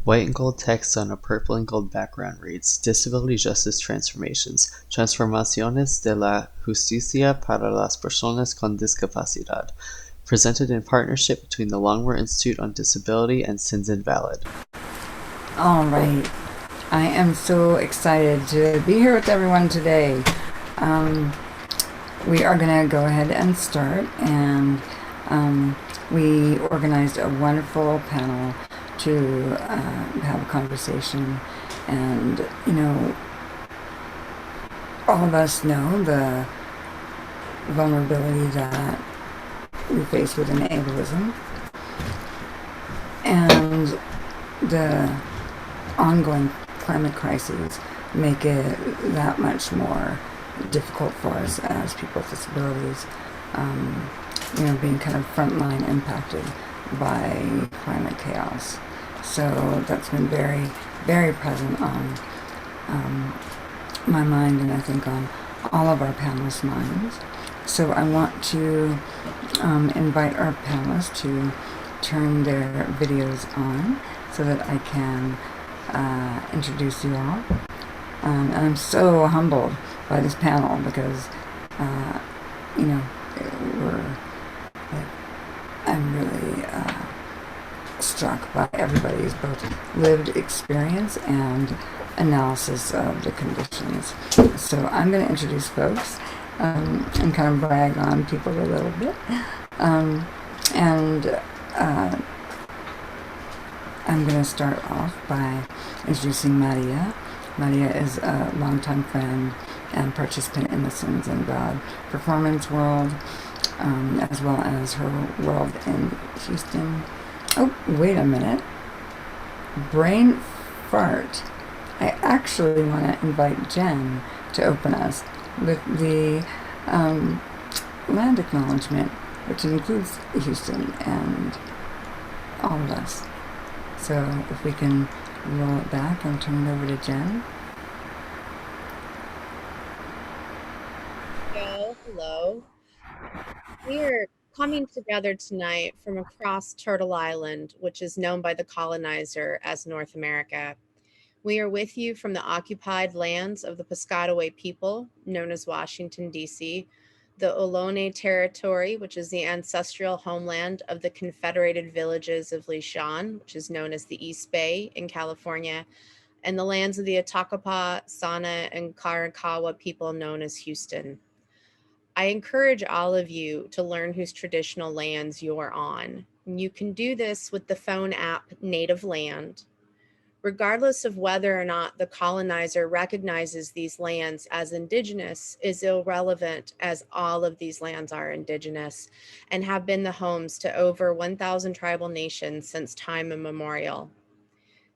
White and gold text on a purple and gold background reads Disability Justice Transformations, Transformaciones de la Justicia para las Personas con Discapacidad, presented in partnership between the Longmorre Institute on Disability and Sins Invalid. All right. I am so excited to be here with everyone today. We are going to go ahead and start, and we organized a wonderful panel to have a conversation. And, you know, all of us know the vulnerability that we face within ableism and the ongoing climate crises make it that much more difficult for us as people with disabilities, being kind of frontline impacted by climate chaos. So that's been very, very present on my mind, and I think on all of our panelists' minds. So I want to invite our panelists to turn their videos on so that I can introduce you all. And I'm so humbled by this panel because, I'm really struck by everybody's both lived experience and analysis of the conditions. So I'm going to introduce folks and kind of brag on people a little bit. I'm going to start off by introducing Maria. Maria is a longtime friend and participant in the Sins and God performance world, as well as her world in Houston. Oh, wait a minute. Brain fart. I actually want to invite Jen to open us with the land acknowledgement, which includes Houston and all of us. So if we can roll it back and turn it over to Jen. Hello. We are coming together tonight from across Turtle Island, which is known by the colonizer as North America. We are with you from the occupied lands of the Piscataway people, known as Washington, D.C., the Ohlone territory, which is the ancestral homeland of the Confederated Villages of Lishan, which is known as the East Bay in California, and the lands of the Atakapa, Sana, and Karakawa people known as Houston. I encourage all of you to learn whose traditional lands you're on. You can do this with the phone app Native Land. Regardless of whether or not the colonizer recognizes these lands as indigenous is irrelevant, as all of these lands are indigenous and have been the homes to over 1,000 tribal nations since time immemorial.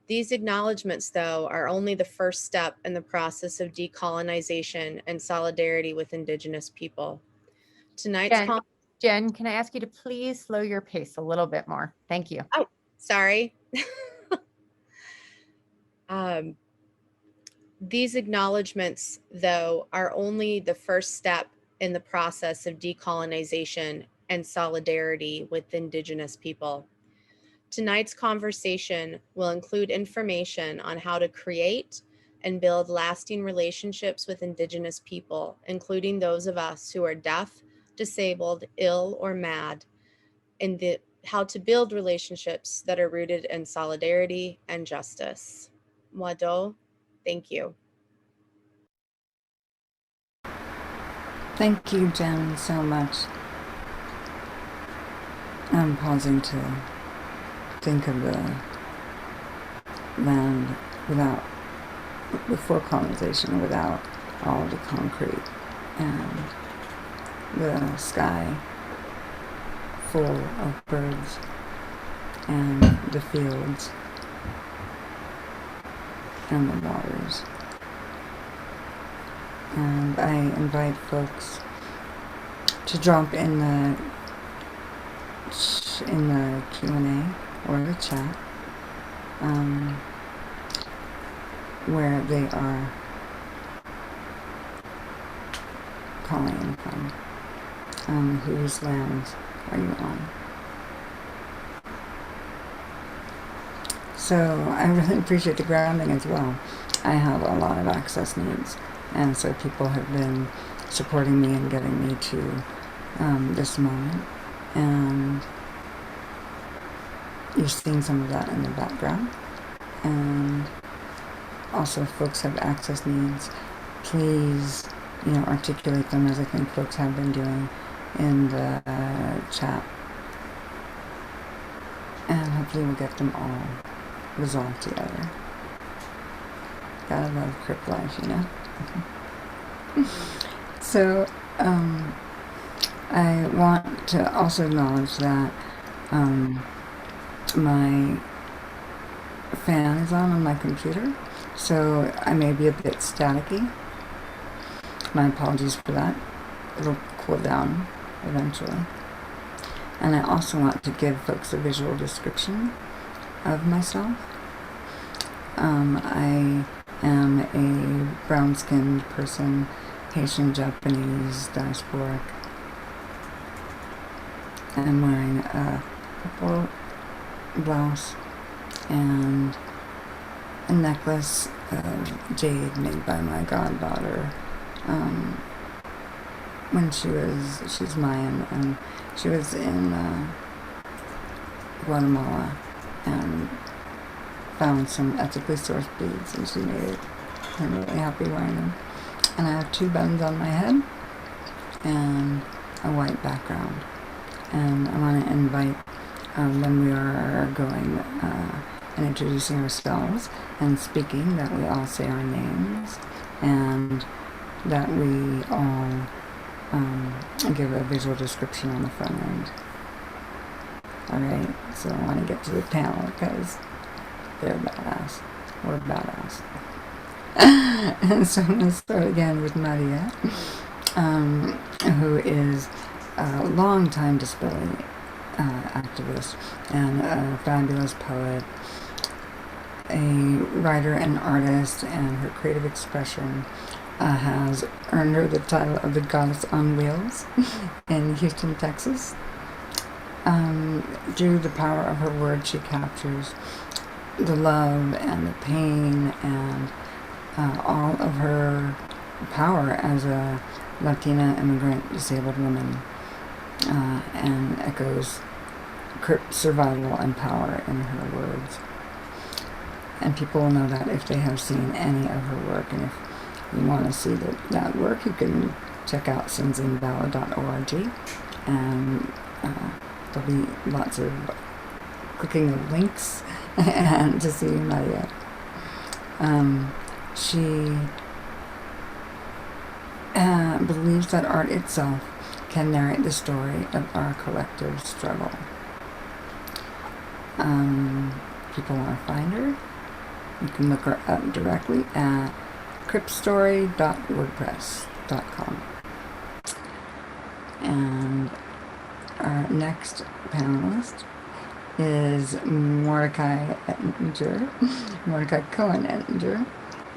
These acknowledgements, though, are only the first step in the process of decolonization and solidarity with indigenous people. Tonight's Jen, can I ask you to please slow your pace a little bit more? Thank you. Oh, sorry. These acknowledgements, though, are only the first step in the process of decolonization and solidarity with indigenous people. Tonight's conversation will include information on how to create and build lasting relationships with indigenous people, including those of us who are deaf, disabled, ill, or mad, and how to build relationships that are rooted in solidarity and justice. Mwado, thank you. Thank you, Jen, so much. I'm pausing to think of the land before colonization, without all the concrete, and the sky full of birds, and the fields, and the waters. And I invite folks to drop in the Q&A or the chat where they are calling in from. Whose lands are you on? So I really appreciate the grounding as well. I have a lot of access needs, and so people have been supporting me and getting me to this moment. And you've seen some of that in the background. And also, if folks have access needs, please, articulate them, as I think folks have been doing in the chat. And hopefully we'll get them all resolved together. Gotta love Crip life, So, I want to also acknowledge that my fan is on my computer, so I may be a bit staticky. My apologies for that. It'll cool down eventually. And I also want to give folks a visual description of myself. I am a brown-skinned person, Haitian Japanese diasporic. I'm wearing a purple blouse and a necklace of jade made by my goddaughter when she's Mayan, and she was in Guatemala and found some ethically sourced beads, and she made it. I'm really happy wearing them. And I have 2 buttons on my head and a white background. And I want to invite, when we are going and introducing ourselves and speaking, that we all say our names, and that we all give a visual description on the front end. Alright, so I want to get to the panel because they're badass. We're badass. And so I'm going to start again with Maria, who is a longtime disability activist and a fabulous poet, a writer and artist, and her creative expression has earned her the title of the Goddess on Wheels in Houston, Texas. Through the power of her words, she captures the love and the pain and all of her power as a Latina immigrant disabled woman, and echoes survival and power in her words. And people will know that if they have seen any of her work. And if you want to see that work, you can check out sinsinballad.org, and there'll be lots of clicking of links and to see Maria. She believes that art itself can narrate the story of our collective struggle. People want to find her. You can look her up directly at cripstory.wordpress.com. And our next panelist is Mordecai Cohen Ettinger,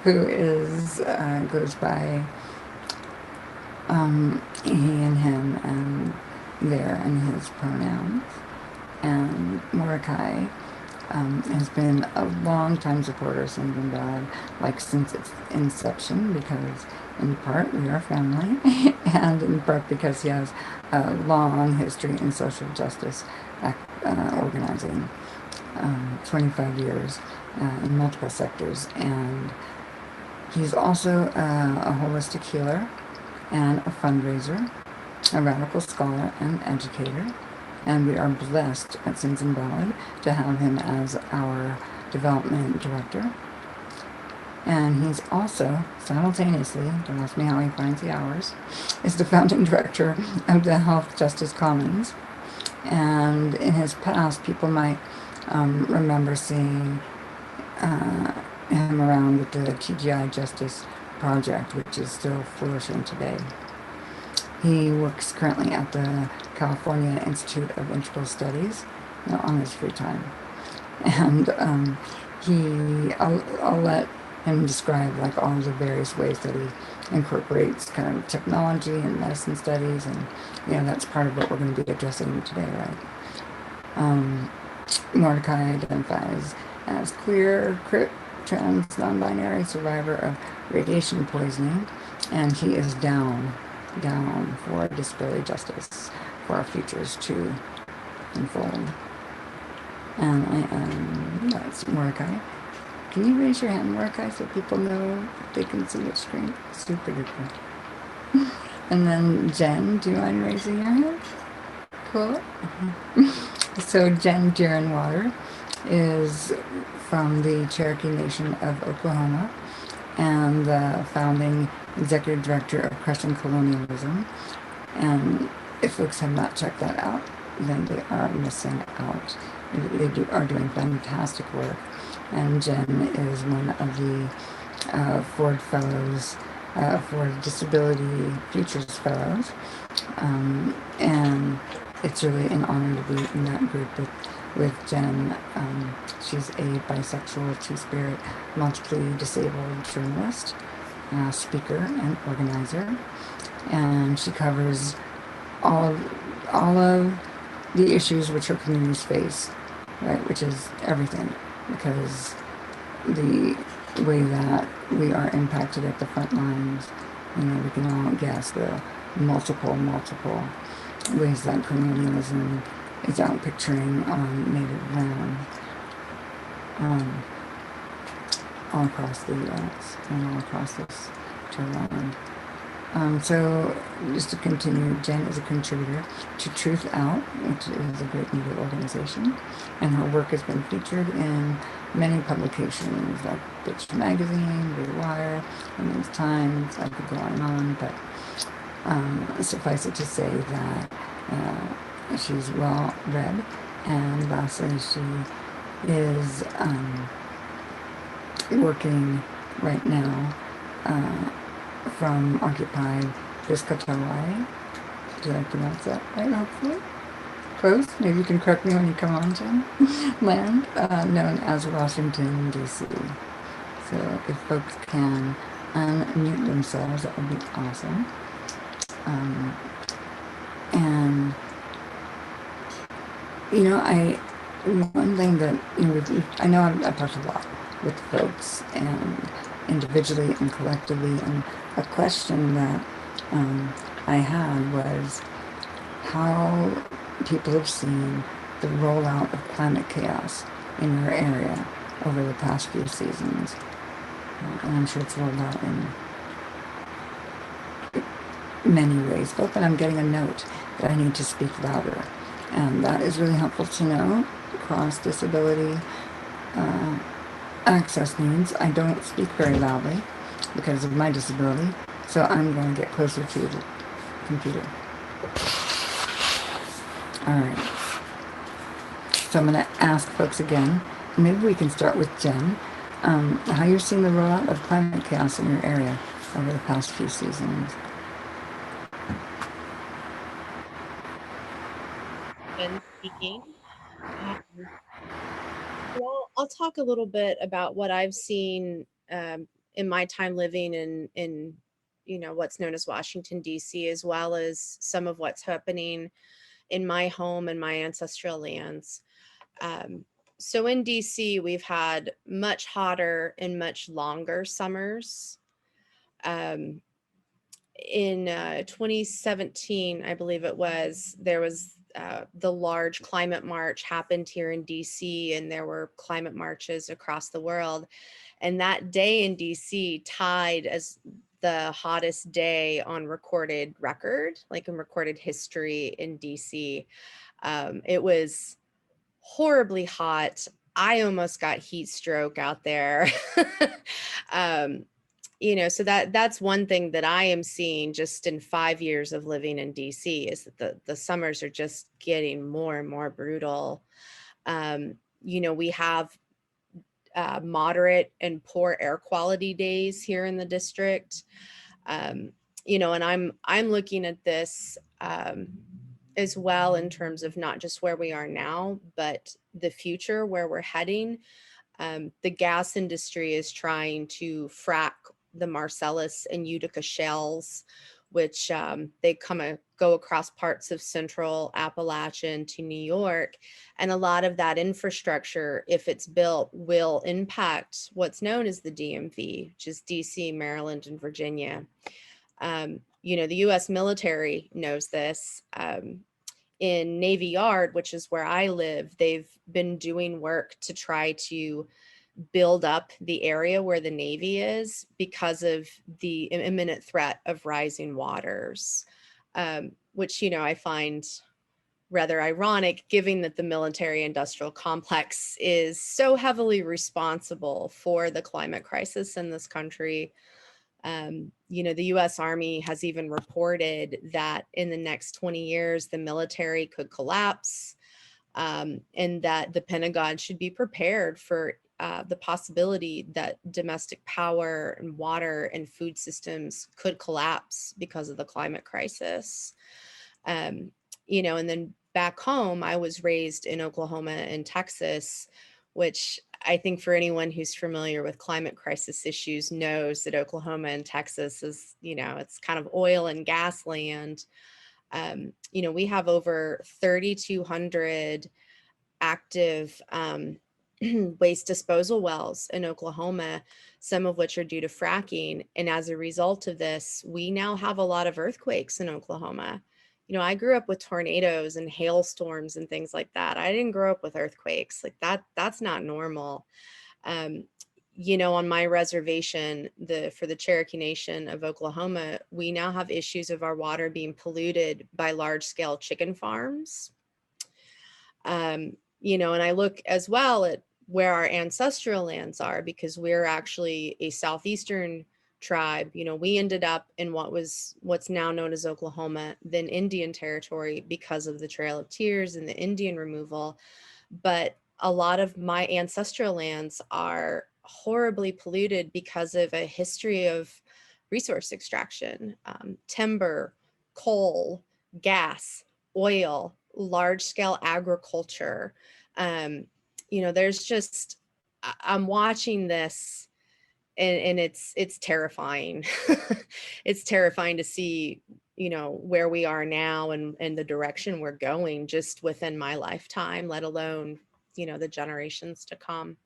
who is goes by he and him and their and his pronouns. And Mordecai has been a long-time supporter of Single Ballad, like since its inception, because in part we are family, and in part because he has a long history in social justice organizing, 25 years in multiple sectors. And he's also a holistic healer and a fundraiser, a radical scholar and educator. And we are blessed at Sins and Ballad to have him as our development director. And he's also, simultaneously, don't ask me how he finds the hours, is the founding director of the Health Justice Commons. And in his past, people might remember seeing him around with the TGI Justice Project, which is still flourishing today. He works currently at the California Institute of Integral Studies, on his free time. And I'll let him describe like all the various ways that he incorporates kind of technology and medicine studies, and that's part of what we're going to be addressing today, right? Mordecai identifies as queer, trans, non-binary survivor of radiation poisoning, and he is down for disability justice for our futures to unfold. And that's Mordecai. Can you raise your hand, Mordecai, so people know they can see your screen? Super duper. And then Jen, do you mind raising your hand? Cool. So Jen Water is from the Cherokee Nation of Oklahoma and the founding executive director of Crushing Colonialism. And if folks have not checked that out, then they are missing out. They are doing fantastic work. And Jen is one of the Ford Fellows, Ford Disability Futures Fellows. And it's really an honor to be in that group with Jen. She's a bisexual, two-spirit, multiply disabled journalist, speaker, and organizer. And she covers all of the issues which her communities face, right? Which is everything, because the way that we are impacted at the front lines, we can all guess the multiple ways that colonialism is out picturing on native land, all across the U.S. and all across this terrain. So just to continue, Jen is a contributor to Truth Out, which is a great media organization, and her work has been featured in many publications like Bitch Magazine, Read Wire, Women's Times. I could go on and on, but suffice it to say that she's well read, and lastly, she is working right now from occupied Piscataway. Did I pronounce that right, hopefully? Close. Maybe you can correct me when you come on, Jen. Land, known as Washington, D.C. So if folks can unmute themselves, that would be awesome. And, one thing that, I know I've talked a lot with folks and individually and collectively, and a question that I had was how people have seen the rollout of climate chaos in your area over the past few seasons. And I'm sure it's rolled out in many ways. Oh, but I'm getting a note that I need to speak louder. And that is really helpful to know. Cross disability access needs. I don't speak very loudly because of my disability, so I'm going to get closer to the computer. All right. So I'm going to ask folks again, maybe we can start with Jen, how you're seeing the rollout of climate chaos in your area over the past few seasons. Jen speaking. Well, I'll talk a little bit about what I've seen in my time living in what's known as Washington, D.C., as well as some of what's happening in my home and my ancestral lands. So in DC, we've had much hotter and much longer summers. In 2017, I believe it was, there was the large climate march happened here in DC, and there were climate marches across the world. And that day in DC tied as the hottest day on recorded record, like in recorded history in DC. It was horribly hot. I almost got heat stroke out there. So that's one thing that I am seeing just in 5 years of living in DC, is that the summers are just getting more and more brutal. We have moderate and poor air quality days here in the district. And I'm looking at this as well in terms of not just where we are now, but the future, where we're heading. The gas industry is trying to frack the Marcellus and Utica shales, which they go across parts of central Appalachian to New York. And a lot of that infrastructure, if it's built, will impact what's known as the DMV, which is DC, Maryland, and Virginia. You know, the US military knows this. In Navy Yard, which is where I live, they've been doing work to try to build up the area where the Navy is because of the imminent threat of rising waters, which, you know, I find rather ironic, given that the military industrial complex is so heavily responsible for the climate crisis in this country. You know, the US Army has even reported that in the next 20 years, the military could collapse, and that the Pentagon should be prepared for the possibility that domestic power and water and food systems could collapse because of the climate crisis. You know, and then back home, I was raised in Oklahoma and Texas, which I think for anyone who's familiar with climate crisis issues knows that Oklahoma and Texas is, you know, it's kind of oil and gas land. You know, we have over 3,200 active waste disposal wells in Oklahoma, some of which are due to fracking. And as a result of this, we now have a lot of earthquakes in Oklahoma. You know, I grew up with tornadoes and hailstorms and things like that. I didn't grow up with earthquakes. Like that's not normal. You know, on my reservation, for the Cherokee Nation of Oklahoma, we now have issues of our water being polluted by large scale chicken farms. You know, and I look as well at where our ancestral lands are, because we're actually a southeastern tribe. You know, we ended up in what's now known as Oklahoma, then Indian Territory, because of the Trail of Tears and the Indian removal. But a lot of my ancestral lands are horribly polluted because of a history of resource extraction, timber, coal, gas, oil, large scale agriculture. You know, there's just, I'm watching this and it's terrifying. It's terrifying to see, you know, where we are now and the direction we're going just within my lifetime, let alone, you know, the generations to come.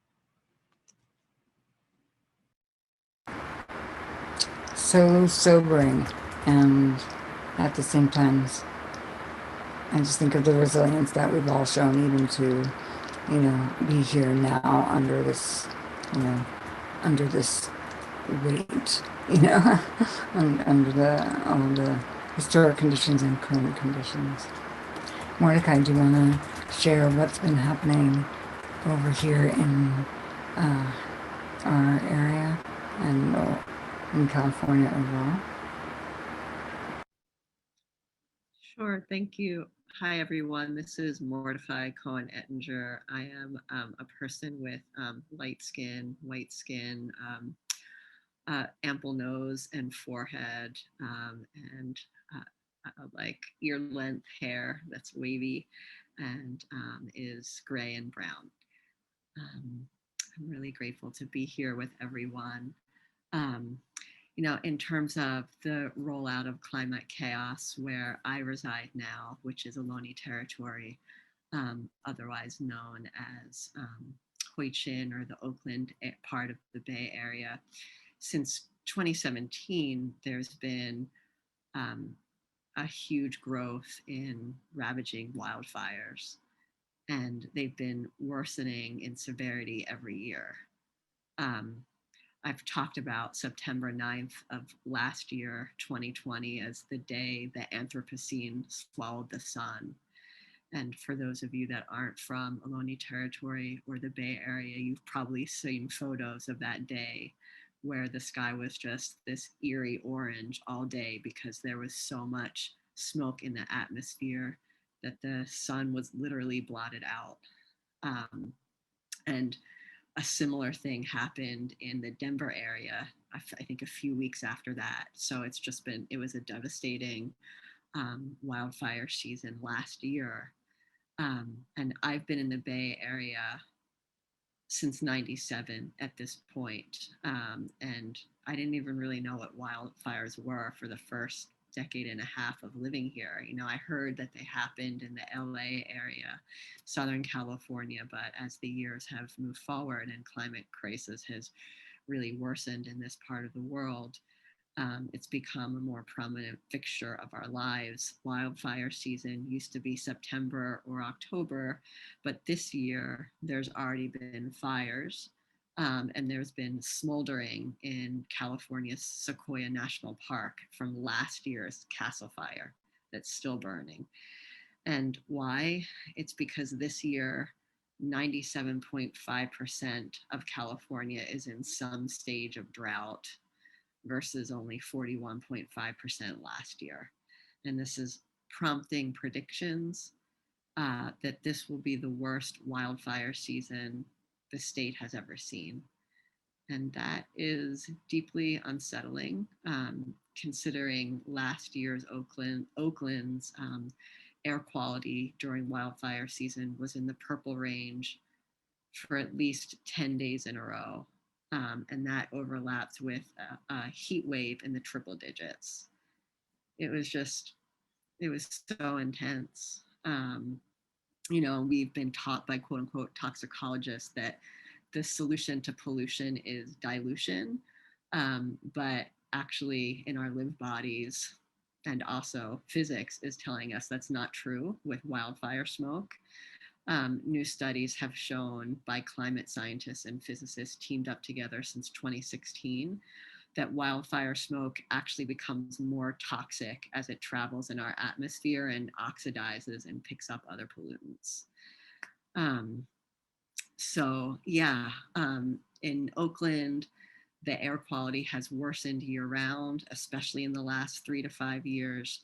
So sobering, and at the same time, I just think of the resilience that we've all shown, even to, you know, be here now under this, you know, under this weight, you know, under all the historic conditions and current conditions. Mordecai, do you want to share what's been happening over here in our area and in California overall? Sure, thank you. Hi, everyone. This is Mordecai Cohen Ettinger. I am a person with light skin, white skin, ample nose and forehead, and like ear length hair that's wavy and is gray and brown. I'm really grateful to be here with everyone. You know, in terms of the rollout of climate chaos where I reside now, which is Ohlone Territory, otherwise known as Hoi Chin, or the Oakland part of the Bay Area. Since 2017, there's been a huge growth in ravaging wildfires, and they've been worsening in severity every year. I've talked about September 9th of last year, 2020, as the day the Anthropocene swallowed the sun. And for those of you that aren't from Ohlone Territory or the Bay Area, you've probably seen photos of that day where the sky was just this eerie orange all day because there was so much smoke in the atmosphere that the sun was literally blotted out. And a similar thing happened in the Denver area, I think a few weeks after that. So it's just been, it was a devastating wildfire season last year. And I've been in the Bay Area since 97 at this point. And I didn't even really know what wildfires were for the first decade and a half of living here. You know, I heard that they happened in the LA area, Southern California, but as the years have moved forward and climate crisis has really worsened in this part of the world, it's become a more prominent fixture of our lives. Wildfire season used to be September or October, but this year there's already been fires, and there's been smoldering in California's Sequoia National Park from last year's Castle Fire that's still burning. And why? It's because this year 97.5% of California is in some stage of drought versus only 41.5% last year. And this is prompting predictions that this will be the worst wildfire season the state has ever seen. And that is deeply unsettling, considering last year's Oakland's air quality during wildfire season was in the purple range for at least 10 days in a row. And that overlaps with a heat wave in the triple digits. It was so intense. You know, we've been taught by quote unquote toxicologists that the solution to pollution is dilution. But actually, in our lived bodies, and also physics is telling us that's not true with wildfire smoke. New studies have shown by climate scientists and physicists teamed up together since 2016 that wildfire smoke actually becomes more toxic as it travels in our atmosphere and oxidizes and picks up other pollutants. So yeah, in Oakland, the air quality has worsened year round, especially in the last 3 to 5 years.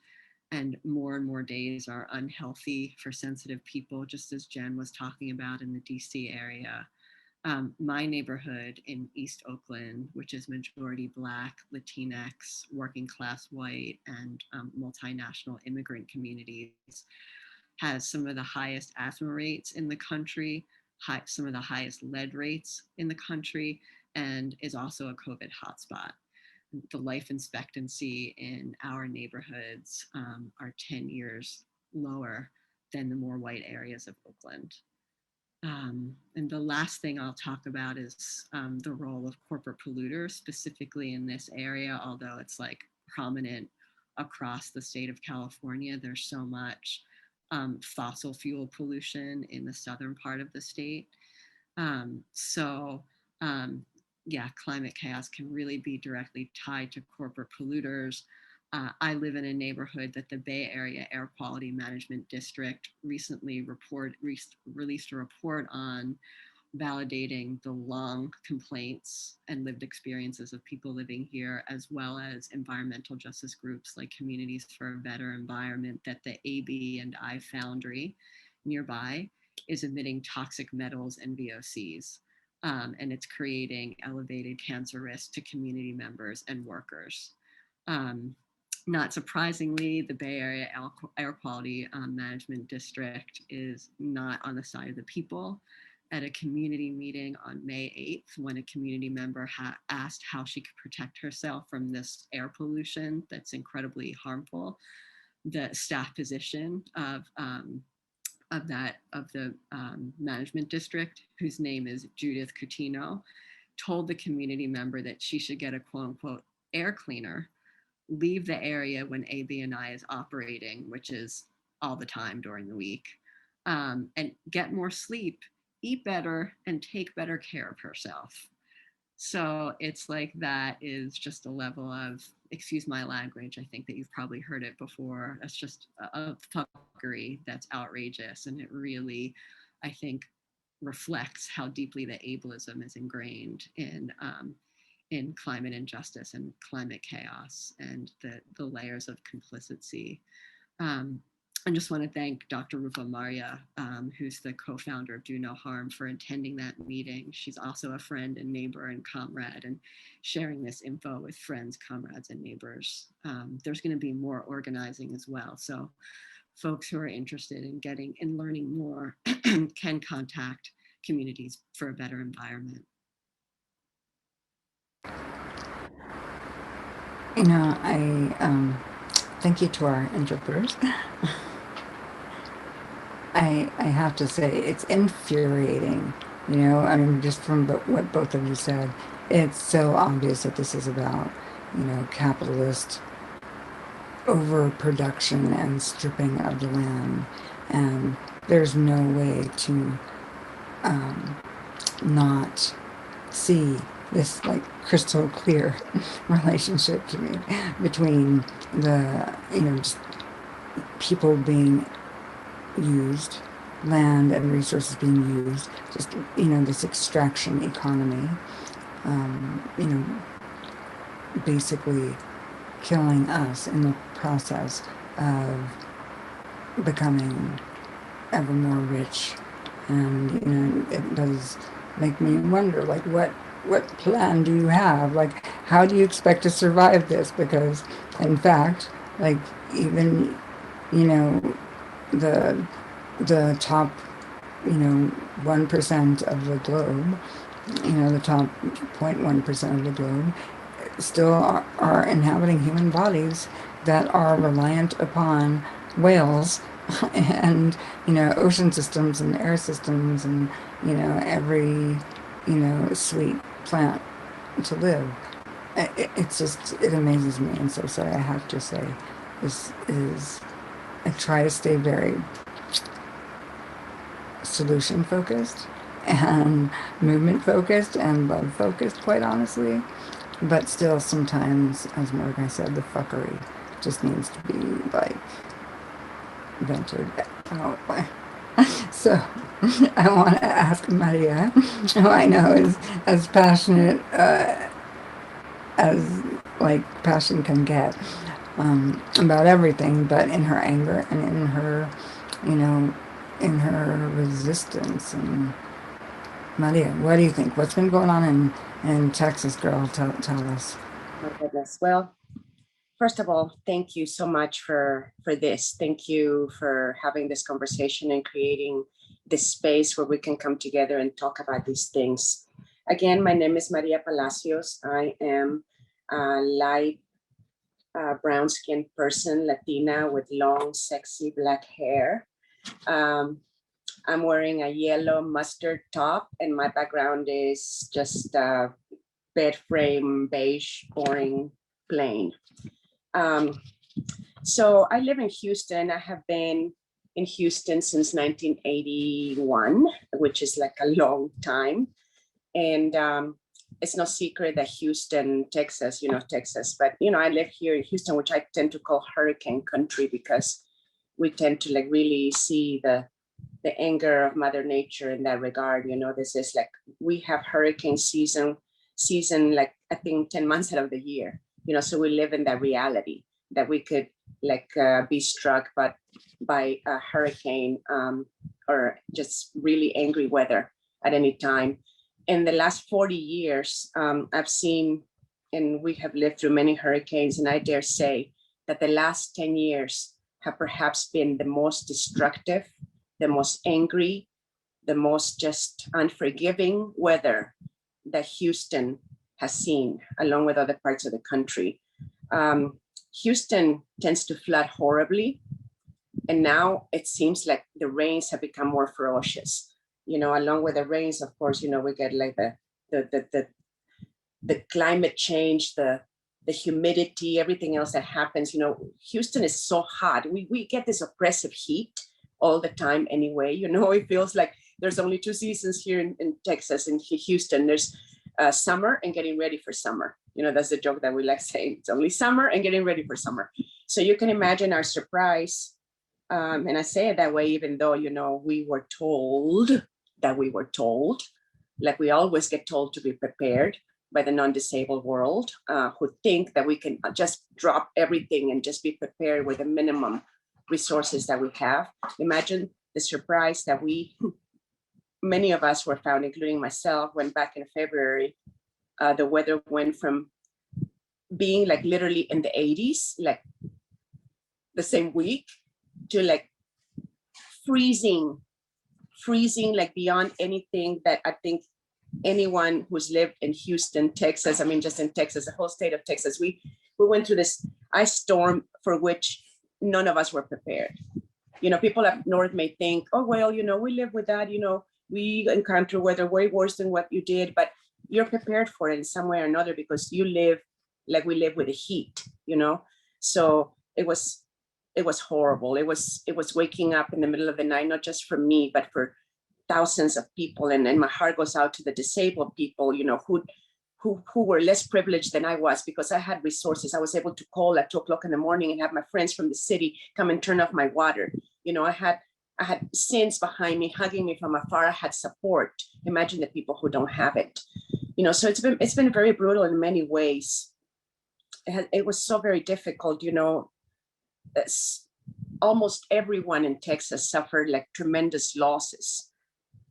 And more days are unhealthy for sensitive people, just as Jen was talking about in the DC area. My neighborhood in East Oakland, which is majority Black, Latinx, working class white, and multinational immigrant communities, has some of the highest asthma rates in the country, some of the highest lead rates in the country, and is also a COVID hotspot. The life expectancy in our neighborhoods are 10 years lower than the more white areas of Oakland. And the last thing I'll talk about is the role of corporate polluters, specifically in this area, although it's like prominent across the state of California. There's so much fossil fuel pollution in the southern part of the state. Yeah, climate chaos can really be directly tied to corporate polluters. I live in a neighborhood that the Bay Area Air Quality Management District recently released a report on, validating the long complaints and lived experiences of people living here, as well as environmental justice groups like Communities for a Better Environment, that the AB and I foundry nearby is emitting toxic metals and VOCs. And it's creating elevated cancer risk to community members and workers. Not surprisingly, the Bay Area Air Quality Management District is not on the side of the people. At a community meeting on May 8th, when a community member asked how she could protect herself from this air pollution that's incredibly harmful, the staff position of the management district, whose name is Judith Coutinho, told the community member that she should get a quote unquote air cleaner, leave the area when ABNI is operating, which is all the time during the week, and get more sleep, eat better, and take better care of herself. So it's like, that is just a level of, excuse my language, I think that you've probably heard it before. That's just a fuckery that's outrageous. And it really, I think, reflects how deeply the ableism is ingrained in climate injustice and climate chaos, and the layers of complicity. I just want to thank Dr. Rupa Maria, who's the co-founder of Do No Harm, for attending that meeting. She's also a friend and neighbor and comrade, and sharing this info with friends, comrades, and neighbors. There's going to be more organizing as well. So folks who are interested in learning more can contact Communities for a Better Environment. You know, thank you to our interpreters. I have to say, it's infuriating, you know, I mean, just from what both of you said, it's so obvious that this is about, you know, capitalist overproduction and stripping of the land, and there's no way to not see this like crystal clear relationship to me between the, you know, just people being used, land and resources being used, just, you know, this extraction economy, you know, basically killing us in the process of becoming ever more rich. And, you know, it does make me wonder, like, what plan do you have? Like, how do you expect to survive this? Because, in fact, like, even, you know, the the top, you know, 1% of the globe, you know, the top 0.1% of the globe, still are inhabiting human bodies that are reliant upon whales and, you know, ocean systems and air systems and, you know, every, you know, sweet plant to live. It's just, it amazes me. And so I have to say, this is, I try to stay very solution focused and movement focused and love focused, quite honestly. But still, sometimes, as Morgan said, the fuckery just needs to be like vented out. So I want to ask Maria, who I know is as passionate as like passion can get, about everything, but in her anger and in her, you know, in her resistance. And Maria, what do you think? What's been going on in Texas, girl? Tell us. My goodness. Well, first of all, thank you so much for this. Thank you for having this conversation and creating this space where we can come together and talk about these things. Again, my name is Maria Palacios. I am a light brown-skinned person, Latina with long, sexy black hair. I'm wearing a yellow mustard top, and my background is just bed frame, beige, boring, plain. So I live in Houston. I have been in Houston since 1981, which is like a long time. And it's no secret that Houston, Texas, you know, Texas, but, you know, I live here in Houston, which I tend to call hurricane country, because we tend to like really see the anger of Mother Nature in that regard. You know, this is like, we have hurricane season, like I think 10 months out of the year, you know, so we live in that reality that we could like be struck by a hurricane or just really angry weather at any time. In the last 40 years, I've seen, and we have lived through many hurricanes, and I dare say that the last 10 years have perhaps been the most destructive, the most angry, the most just unforgiving weather that Houston has seen, along with other parts of the country. Houston tends to flood horribly, and now it seems like the rains have become more ferocious. You know, along with the rains, of course, you know, we get like the climate change, the humidity, everything else that happens. You know, Houston is so hot. We get this oppressive heat all the time anyway. You know, it feels like there's only two seasons here in Texas, in Houston. There's summer and getting ready for summer. You know, that's the joke that we like saying. It's only summer and getting ready for summer. So you can imagine our surprise. And I say it that way, even though, you know, we were told that we were told, like we always get told to be prepared by the non-disabled world, who think that we can just drop everything and just be prepared with the minimum resources that we have. Imagine the surprise that many of us were found, including myself, when back in February, the weather went from being like literally in the 80s, like the same week, to like freezing like beyond anything that I think anyone who's lived in Houston, Texas, I mean, just in Texas, the whole state of Texas, we We went through this ice storm for which none of us were prepared. You know, people up north may think, oh, well, you know, we live with that, you know, we encounter weather way worse than what you did, but you're prepared for it in some way or another because you live like we live with the heat, you know? So it was horrible. It was waking up in the middle of the night, not just for me, but for thousands of people. And my heart goes out to the disabled people, you know, who were less privileged than I was because I had resources. I was able to call at 2:00 in the morning and have my friends from the city come and turn off my water. You know, I had saints behind me, hugging me from afar. I had support. Imagine the people who don't have it. You know, so it's been very brutal in many ways. It was so very difficult, you know. Almost everyone in Texas suffered like tremendous losses.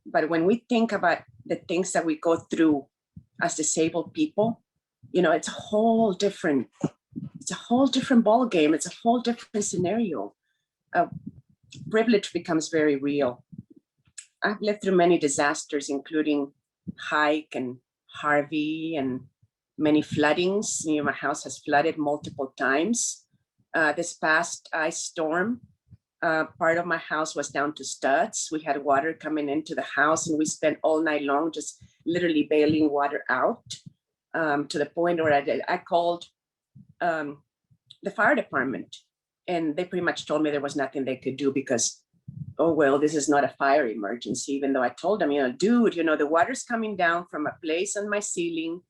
But when we think about the things that we go through as disabled people, you know, it's a whole different ball game. It's a whole different scenario. Privilege becomes very real. I've lived through many disasters, including Hike and Harvey and many floodings. You know, my house has flooded multiple times. This past ice storm, part of my house was down to studs. We had water coming into the house and we spent all night long just literally bailing water out, to the point where I called the fire department and they pretty much told me there was nothing they could do because, oh, well, this is not a fire emergency, even though I told them, you know, dude, you know, the water's coming down from a place on my ceiling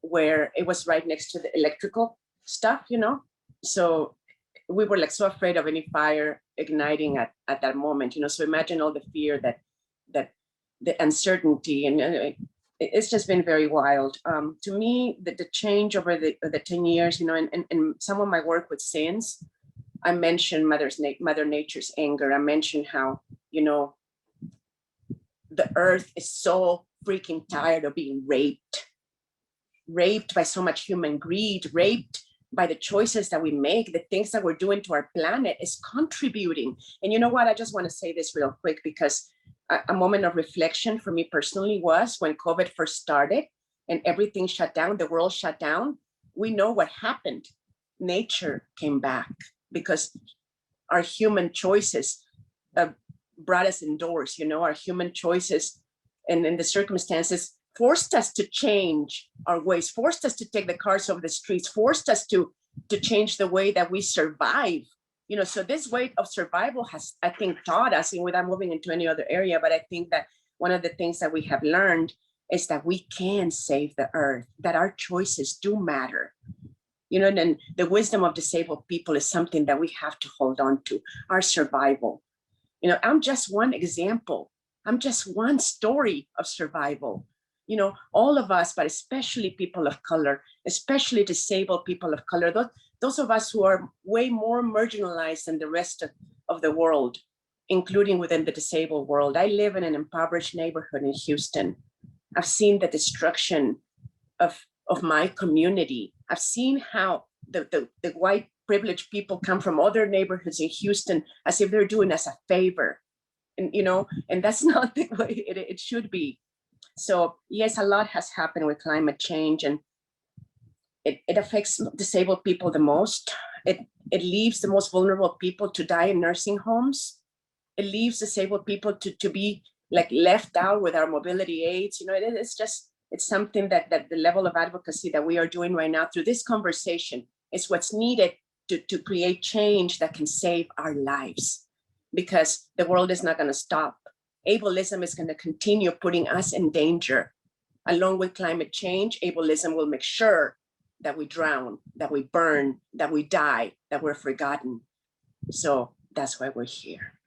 where it was right next to the electrical stuff, you know? So we were like so afraid of any fire igniting at that moment, you know? So imagine all the fear that the uncertainty, and it's just been very wild. To me, the change over the 10 years, you know, and some of my work with sins, I mentioned Mother Nature's anger. I mentioned how, you know, the earth is so freaking tired of being raped by so much human greed, raped by the choices that we make, the things that we're doing to our planet is contributing. And you know what? I just want to say this real quick because a moment of reflection for me personally was when COVID first started and everything shut down, the world shut down. We know what happened. Nature came back because our human choices brought us indoors, you know, our human choices and in the circumstances forced us to change our ways, forced us to take the cars off the streets, forced us to change the way that we survive. You know, so this way of survival has, I think, taught us, and without moving into any other area, but I think that one of the things that we have learned is that we can save the earth, that our choices do matter. You know, and the wisdom of disabled people is something that we have to hold on to, our survival. You know, I'm just one example. I'm just one story of survival. You know, all of us, but especially people of color, especially disabled people of color, those of us who are way more marginalized than the rest of the world, including within the disabled world. I live in an impoverished neighborhood in Houston. I've seen the destruction of my community. I've seen how the white privileged people come from other neighborhoods in Houston as if they're doing us a favor. And, you know, and that's not the way it should be. So yes, a lot has happened with climate change, and it affects disabled people the most. It leaves the most vulnerable people to die in nursing homes. It leaves disabled people to be like left out with our mobility aids. You know, it's something that the level of advocacy that we are doing right now through this conversation is what's needed to create change that can save our lives, because the world is not going to stop. Ableism is going to continue putting us in danger. Along with climate change, ableism will make sure that we drown, that we burn, that we die, that we're forgotten. So that's why we're here.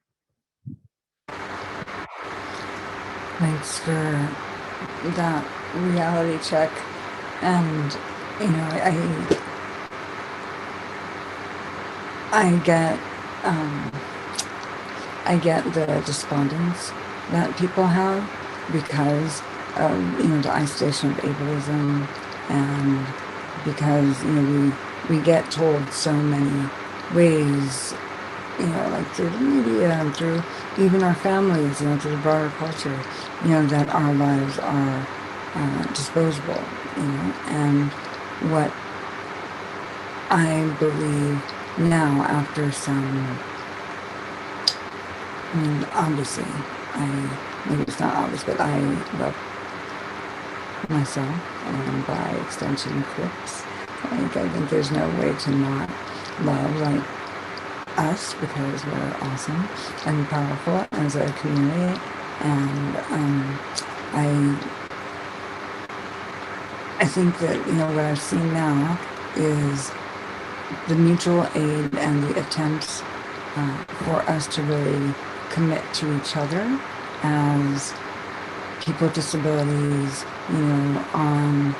Thanks for that reality check. And, you know, I get the despondence that people have because of, you know, the isolation of ableism, and because, you know, we get told so many ways, you know, like through the media and through even our families, you know, through the broader culture, you know, that our lives are disposable, you know, and what I believe now, after some, I mean, obviously, maybe it's not obvious, but I love myself, and by extension, Crips. Like, I think there's no way to not love, like, us, because we're awesome and powerful as a community. And I think that, you know, what I've seen now is the mutual aid and the attempts for us to really commit to each other as people with disabilities, you know, on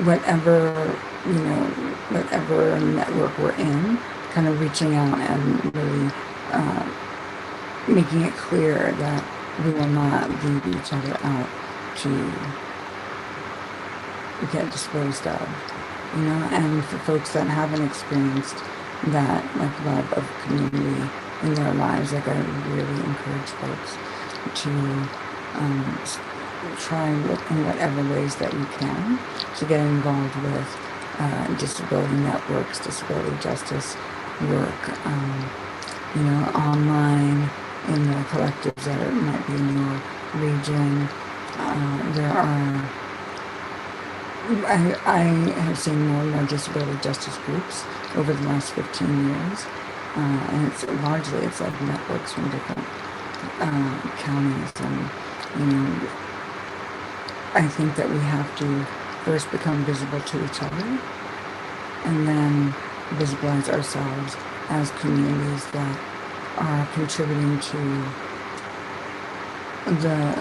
whatever, you know, whatever network we're in, kind of reaching out and really making it clear that we will not leave each other out to get disposed of, you know. And for folks that haven't experienced that, like, love of community in their lives, like, I really encourage folks to try and look in whatever ways that you can to get involved with disability networks, disability justice work, you know, online, in the collectives that might be in your region. There are, I have seen more and more disability justice groups over the last 15 years, and it's largely, it's like networks from different counties. And, you know, I think that we have to first become visible to each other, and then visibilize ourselves as communities that are contributing to the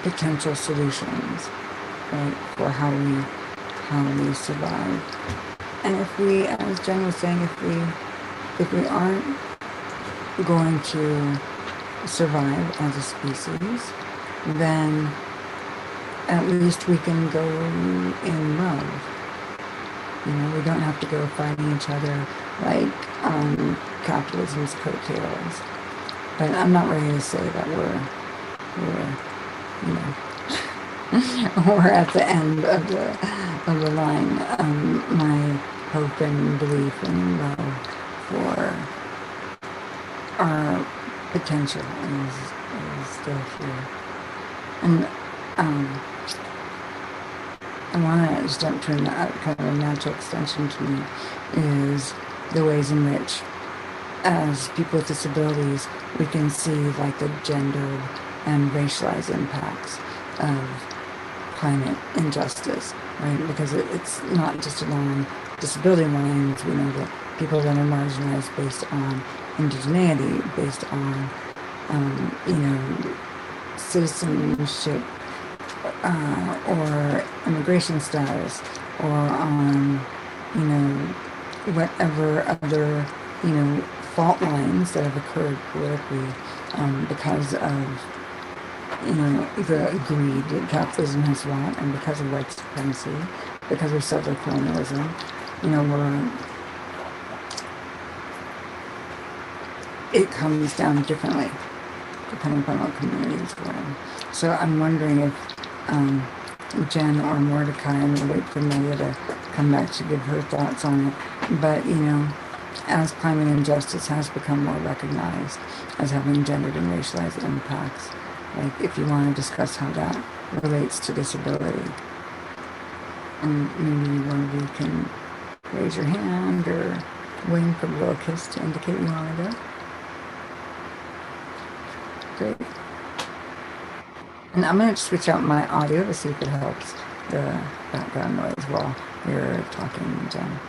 potential solutions, right, for how we survive. And if we, as Jen was saying, if we aren't going to survive as a species, then at least we can go in love. You know, we don't have to go fighting each other like on capitalism's coattails. But I'm not ready to say that we're you know, we're at the end of the line. My hope and belief and love for our potential is still here. And I want to just jump to kind of a natural extension to me is the ways in which, as people with disabilities, we can see like the gendered and racialized impacts of climate injustice, right? Because it's not just along disability lines. We know that people that are marginalized based on indigeneity, based on, you know, citizenship, or immigration status, or on, you know, whatever other, you know, fault lines that have occurred politically because of, you know, the greed that capitalism has wrought, and because of white supremacy, because of settler colonialism. You know, it comes down differently depending upon what communities we're in. So I'm wondering if Jen or Mordecai, and we'll wait for Maria to come back to give her thoughts on it. But, you know, as climate injustice has become more recognized as having gendered and racialized impacts, like, if you want to discuss how that relates to disability, and maybe one of you can raise your hand or wink or blow a kiss to indicate you want to go. Great. And I'm going to switch out my audio to see if it helps the background noise while you're talking, Jen.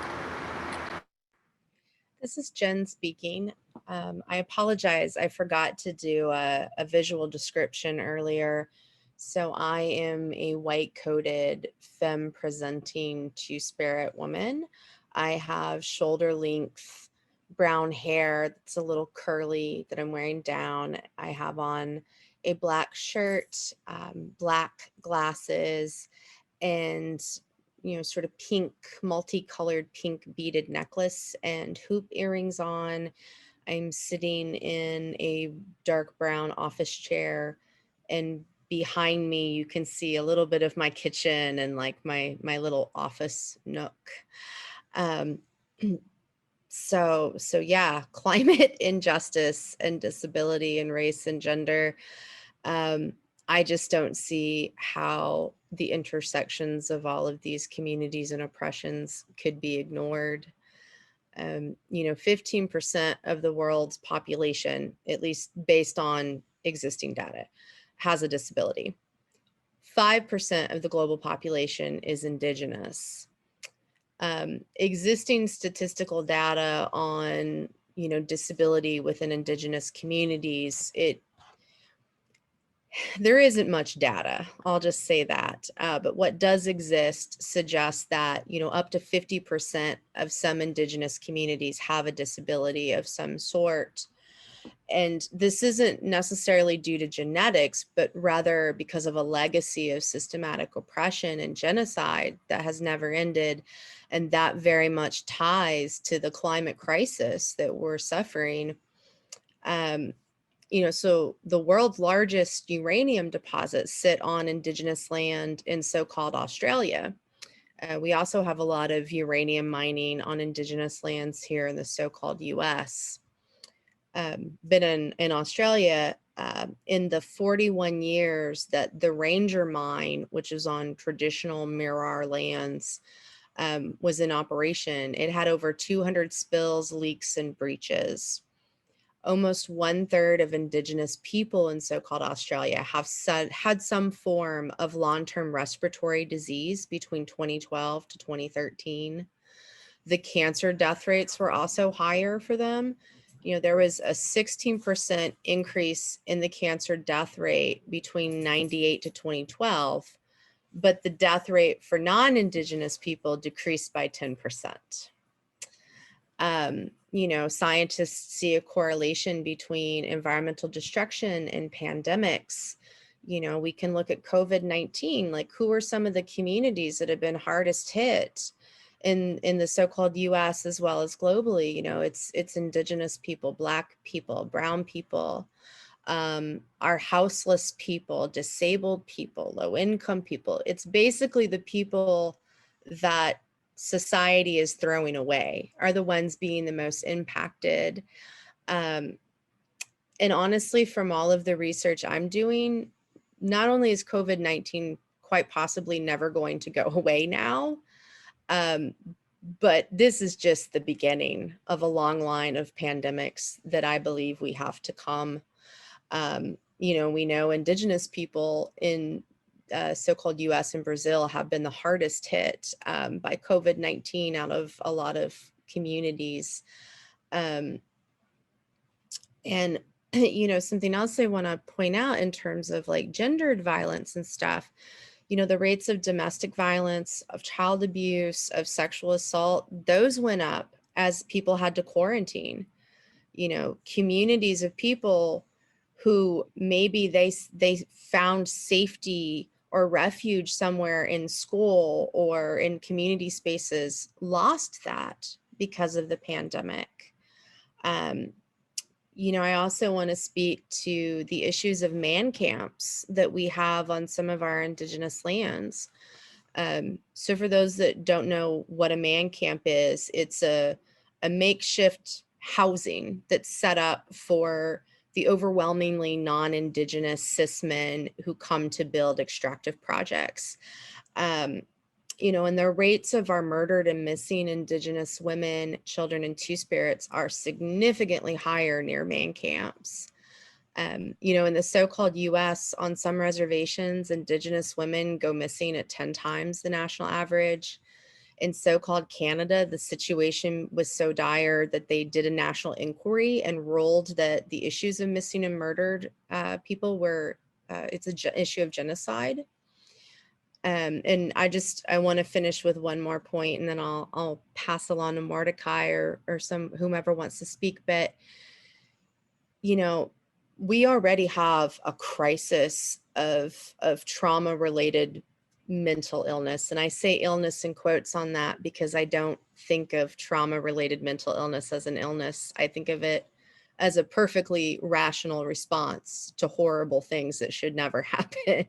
This is Jen speaking. I apologize. I forgot to do a visual description earlier. So I am a white-coated femme presenting two-spirit woman. I have shoulder-length brown hair that's a little curly that I'm wearing down. I have on a black shirt, black glasses, and, you know, sort of pink, multicolored pink beaded necklace and hoop earrings on. I'm sitting in a dark brown office chair and behind me, you can see a little bit of my kitchen and like my little office nook. Um, so yeah, climate injustice and disability and race and gender. I just don't see how the intersections of all of these communities and oppressions could be ignored. 15% of the world's population, at least based on existing data, has a disability. 5% of the global population is indigenous. Existing statistical data on, disability within indigenous communities, there isn't much data, I'll just say that. But what does exist suggests that, up to 50% of some indigenous communities have a disability of some sort. And this isn't necessarily due to genetics, but rather because of a legacy of systematic oppression and genocide that has never ended. And that very much ties to the climate crisis that we're suffering. So the world's largest uranium deposits sit on indigenous land in so-called Australia. We also have a lot of uranium mining on indigenous lands here in the so-called US. Been in Australia in the 41 years that the Ranger mine, which is on traditional Mirarr lands, was in operation. It had over 200 spills, leaks, and breaches. Almost 1/3 of indigenous people in so-called Australia have had some form of long-term respiratory disease between 2012 to 2013. The cancer death rates were also higher for them. There was a 16% increase in the cancer death rate between 98 to 2012, but the death rate for non-indigenous people decreased by 10%. Scientists see a correlation between environmental destruction and pandemics. We can look at COVID-19, like who are some of the communities that have been hardest hit in the so-called US as well as globally. It's indigenous people, Black people, brown people, our houseless people, disabled people, low income people. It's basically the people that society is throwing away are the ones being the most impacted. And honestly, from all of the research I'm doing, not only is COVID-19 quite possibly never going to go away now, but this is just the beginning of a long line of pandemics that I believe we have to come. We know indigenous people in so-called US and Brazil have been the hardest hit by COVID-19 out of a lot of communities. And, something else I want to point out in terms of like gendered violence and stuff, the rates of domestic violence, of child abuse, of sexual assault, those went up as people had to quarantine. Communities of people who maybe they found safety or refuge somewhere in school or in community spaces lost that because of the pandemic. I also want to speak to the issues of man camps that we have on some of our indigenous lands. So for those that don't know what a man camp is, it's a makeshift housing that's set up for the overwhelmingly non-indigenous cis men who come to build extractive projects. And the rates of our murdered and missing indigenous women, children, and two-spirits are significantly higher near man camps. In the so-called US, on some reservations, indigenous women go missing at 10 times the national average. In so-called Canada, the situation was so dire that they did a national inquiry and ruled that the issues of missing and murdered people were, it's an issue of genocide. And I want to finish with one more point, and then I'll pass along to Mordecai or whomever wants to speak. But, we already have a crisis of trauma-related mental illness. And I say illness in quotes on that because I don't think of trauma-related mental illness as an illness. I think of it as a perfectly rational response to horrible things that should never happen.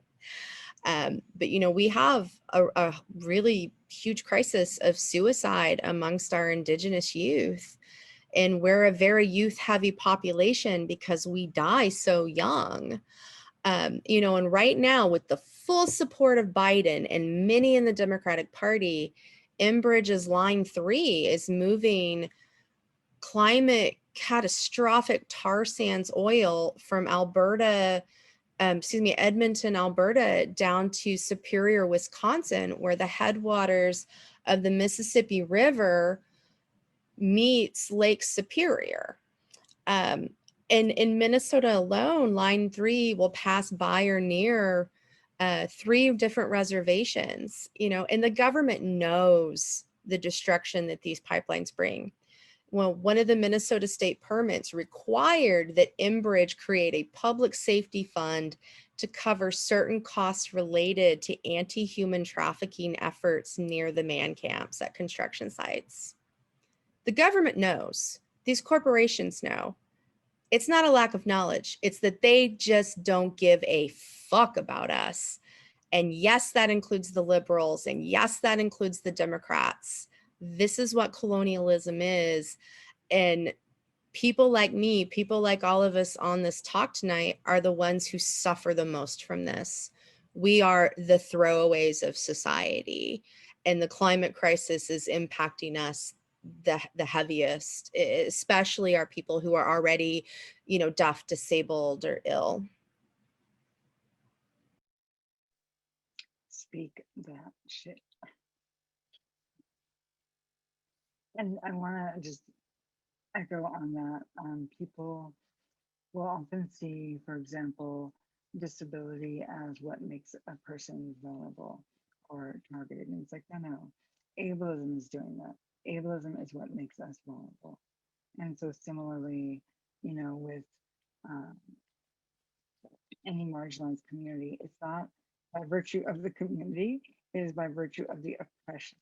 But, you know, we have a really huge crisis of suicide amongst our Indigenous youth. And we're a very youth heavy population because we die so young. You know, and right now, with the full support of Biden and many in the Democratic Party, Enbridge's Line 3 is moving climate catastrophic tar sands oil from Edmonton, Alberta, down to Superior, Wisconsin, where the headwaters of the Mississippi River meets Lake Superior. And in Minnesota alone, Line 3 will pass by or near 3 different reservations, you know, and the government knows the destruction that these pipelines bring. Well, one of the Minnesota state permits required that Enbridge create a public safety fund to cover certain costs related to anti-human trafficking efforts near the man camps at construction sites. The government knows, these corporations know. It's not a lack of knowledge. It's that they just don't give a fuck about us. And yes, that includes the liberals. And yes, that includes the Democrats. This is what colonialism is. And people like me, people like all of us on this talk tonight, are the ones who suffer the most from this. We are the throwaways of society. And the climate crisis is impacting us the heaviest, especially our people who are already, you know, deaf, disabled, or ill. Speak that shit. And I want to just echo on that. People will often see, for example, disability as what makes a person vulnerable or targeted. And it's like, no, ableism is doing that. Ableism is what makes us vulnerable. And so similarly, you know, with any marginalized community, it's not by virtue of the community, it is by virtue of the oppression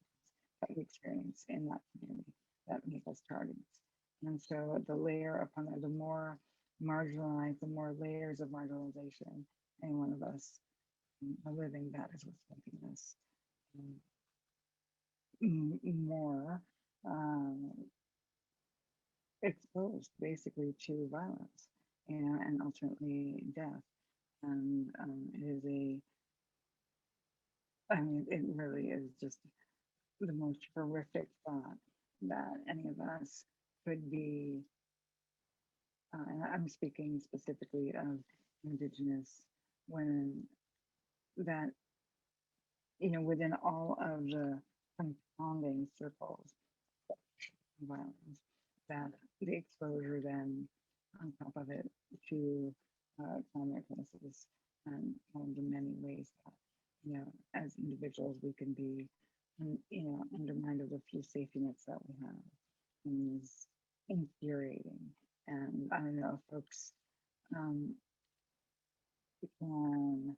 that we experience in that community that make us targets. And so the layer upon the more marginalized, the more layers of marginalization any one of us are living, that is what's making us more exposed basically to violence and ultimately death. And it is it really is just the most horrific thought that any of us could be, and I'm speaking specifically of Indigenous women, that, you know, within all of the confounding circles of violence, that the exposure then on top of it to climate crisis and the many ways that, you know, as individuals we can be, you know, undermined of the few safety nets that we have is infuriating. And I don't know if folks can,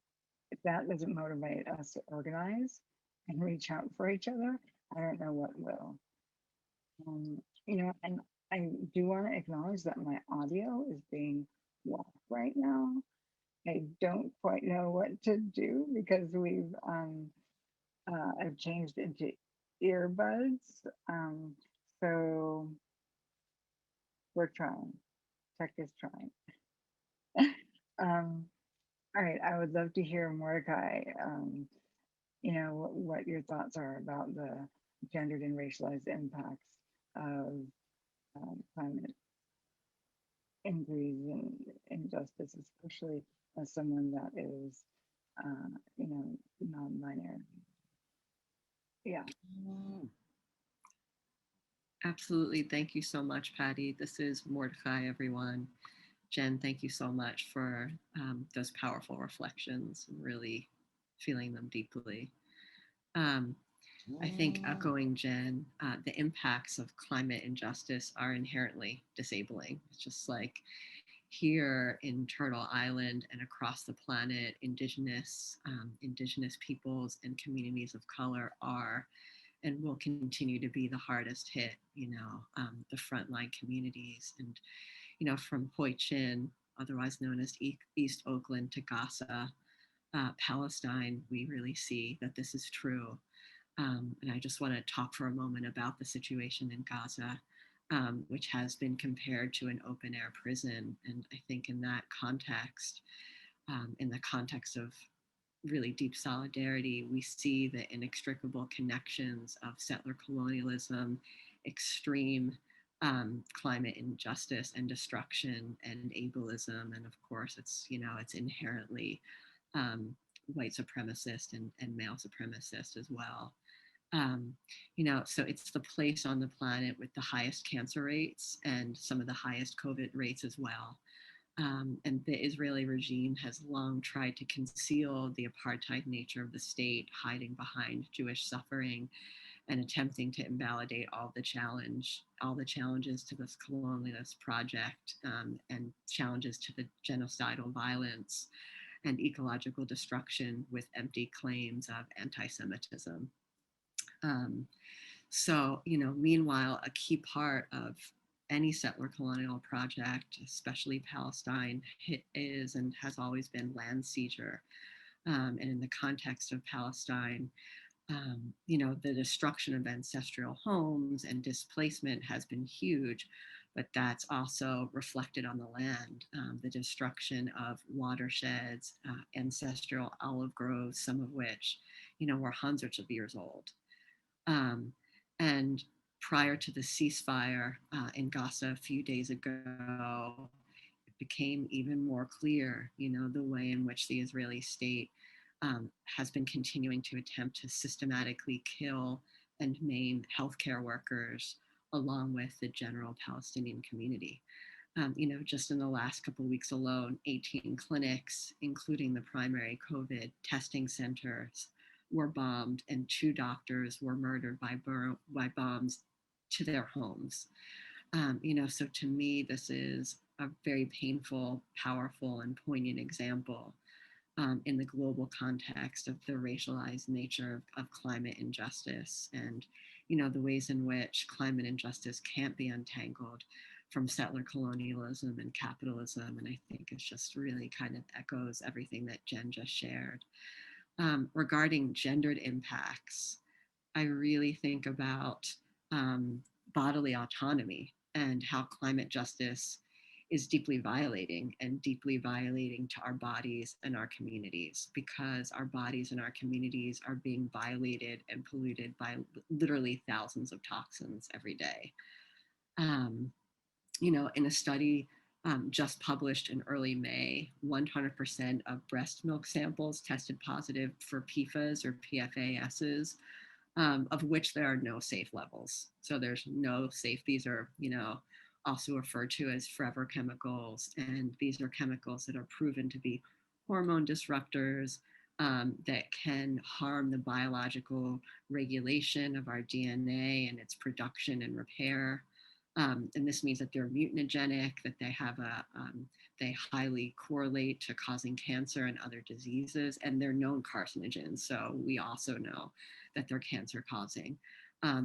if that doesn't motivate us to organize and reach out for each other, I don't know what will. You know, and I do want to acknowledge that my audio is being whacked right now. I don't quite know what to do because I've changed into earbuds. So we're trying. Tech is trying. All right, I would love to hear Mordecai, you know, what your thoughts are about the gendered and racialized impacts of climate injuries and injustice, especially as someone that is, you know, non-binary. Yeah. Absolutely. Thank you so much, Patty. This is Mordecai, everyone. Jen, thank you so much for those powerful reflections and really feeling them deeply. I think echoing Jen, the impacts of climate injustice are inherently disabling. It's just like here in Turtle Island and across the planet, indigenous peoples and communities of color are and will continue to be the hardest hit, you know, the frontline communities. And, from Hoi Chin, otherwise known as East Oakland, to Gaza, Palestine, we really see that this is true. And I just want to talk for a moment about the situation in Gaza, which has been compared to an open air prison. And I think in that context, in the context of really deep solidarity, we see the inextricable connections of settler colonialism, extreme climate injustice and destruction, and ableism. And of course, it's inherently white supremacist and male supremacist as well. So it's the place on the planet with the highest cancer rates and some of the highest COVID rates as well. And the Israeli regime has long tried to conceal the apartheid nature of the state, hiding behind Jewish suffering and attempting to invalidate all the challenges to this colonialist project, and challenges to the genocidal violence and ecological destruction with empty claims of anti-Semitism. Meanwhile, a key part of any settler colonial project, especially Palestine, is and has always been land seizure. And in the context of Palestine, the destruction of ancestral homes and displacement has been huge, but that's also reflected on the land. The destruction of watersheds, ancestral olive groves, some of which, were hundreds of years old. And prior to the ceasefire in Gaza a few days ago, it became even more clear, the way in which the Israeli state has been continuing to attempt to systematically kill and maim healthcare workers along with the general Palestinian community. Just in the last couple of weeks alone, 18 clinics, including the primary COVID testing centers, were bombed, and 2 doctors were murdered by bombs to their homes. So to me, this is a very painful, powerful, and poignant example in the global context of the racialized nature of climate injustice, and the ways in which climate injustice can't be untangled from settler colonialism and capitalism. And I think it's just really kind of echoes everything that Jen just shared. Regarding gendered impacts, I really think about bodily autonomy and how climate justice is deeply violating to our bodies and our communities, because our bodies and our communities are being violated and polluted by literally thousands of toxins every day. In a study just published in early May, 100% of breast milk samples tested positive for PFAS or PFASs, of which there are no safe levels. So there's no safe, these are, also referred to as forever chemicals. And these are chemicals that are proven to be hormone disruptors that can harm the biological regulation of our DNA and its production and repair. And this means that they're mutagenic, that they highly correlate to causing cancer and other diseases, and they're known carcinogens. So we also know that they're cancer causing.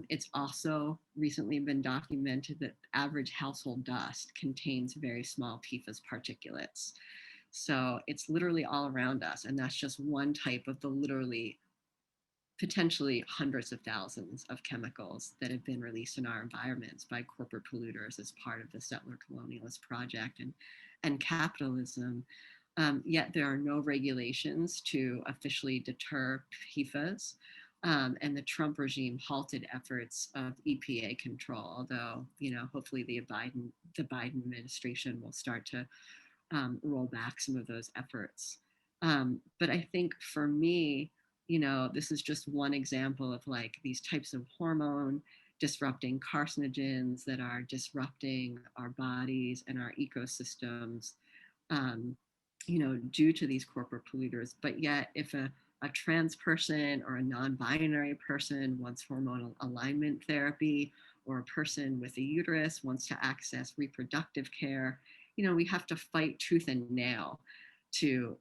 It's also recently been documented that average household dust contains very small PFAS particulates. So it's literally all around us. And that's just one type of the literally potentially hundreds of thousands of chemicals that have been released in our environments by corporate polluters as part of the settler colonialist project and capitalism. Yet there are no regulations to officially deter PFAS. And the Trump regime halted efforts of EPA control, although, hopefully the Biden administration will start to roll back some of those efforts. But I think for me, this is just one example of like these types of hormone disrupting carcinogens that are disrupting our bodies and our ecosystems, due to these corporate polluters. But yet, if a trans person or a non-binary person wants hormonal alignment therapy, or a person with a uterus wants to access reproductive care, we have to fight tooth and nail to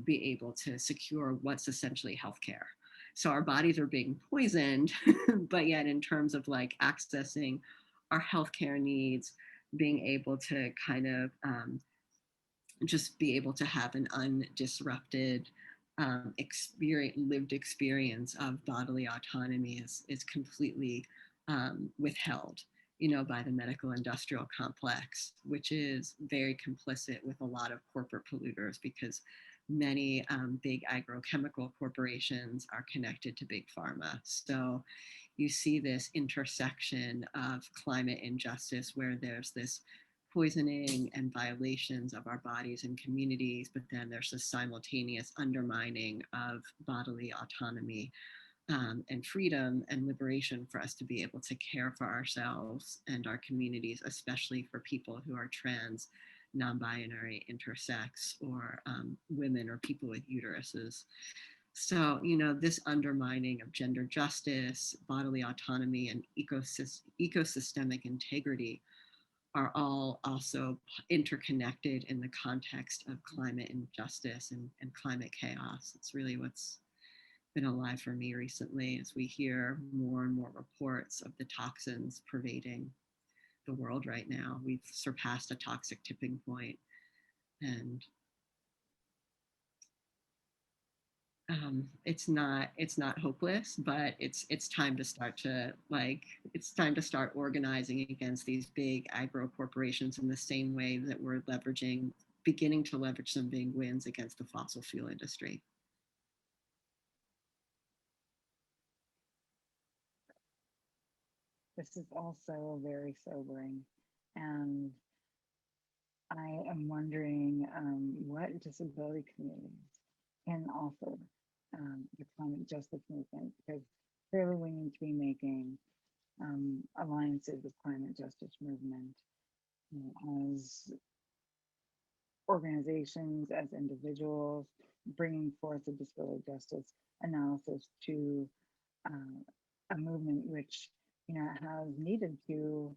be able to secure what's essentially healthcare. So our bodies are being poisoned, but yet in terms of like accessing our healthcare needs, being able to kind of just be able to have an undisrupted lived experience of bodily autonomy is completely withheld, by the medical industrial complex, which is very complicit with a lot of corporate polluters, because many big agrochemical corporations are connected to big pharma. So you see this intersection of climate injustice, where there's this poisoning and violations of our bodies and communities, but then there's this simultaneous undermining of bodily autonomy and freedom and liberation for us to be able to care for ourselves and our communities, especially for people who are trans, non-binary, intersex, or women or people with uteruses. So, this undermining of gender justice, bodily autonomy, and ecosystemic integrity are all also interconnected in the context of climate injustice and climate chaos. It's really what's been alive for me recently, as we hear more and more reports of the toxins pervading the world right now. We've surpassed a toxic tipping point, and it's not hopeless, but it's time to start organizing against these big agro corporations in the same way that we're beginning to leverage some big wins against the fossil fuel industry. This is also very sobering, and I am wondering what disability communities can offer the climate justice movement, because clearly we need to be making alliances with climate justice movement as organizations, as individuals, bringing forth a disability justice analysis to a movement which has needed to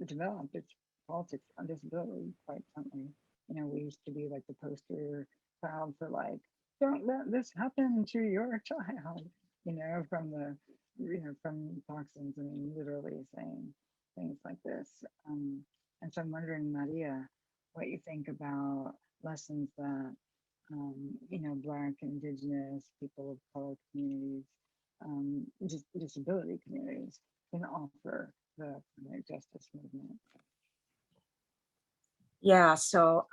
develop its politics on disability quite bluntly. We used to be like the poster child for like, don't let this happen to your child, from the from toxins. I mean, literally saying things like this. And so I'm wondering, Maria, what you think about lessons that Black, Indigenous, people of color communities, disability communities can offer the climate justice movement. Yeah, so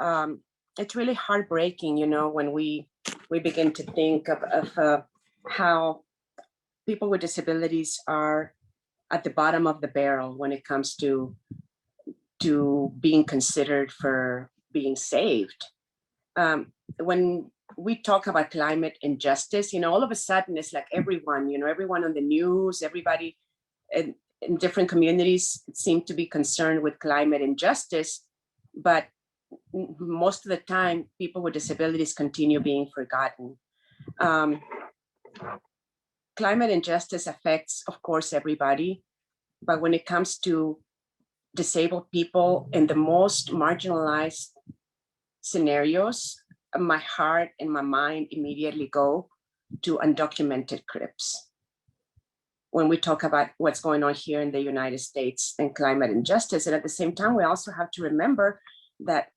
it's really heartbreaking, when we begin to think of how people with disabilities are at the bottom of the barrel when it comes to being considered for being saved. When we talk about climate injustice, all of a sudden it's like everyone on the news, everybody in different communities seem to be concerned with climate injustice, but most of the time people with disabilities continue being forgotten. Climate injustice affects, of course, everybody, but when it comes to disabled people in the most marginalized scenarios, my heart and my mind immediately go to undocumented Crips. When we talk about what's going on here in the United States and climate injustice, and at the same time, we also have to remember that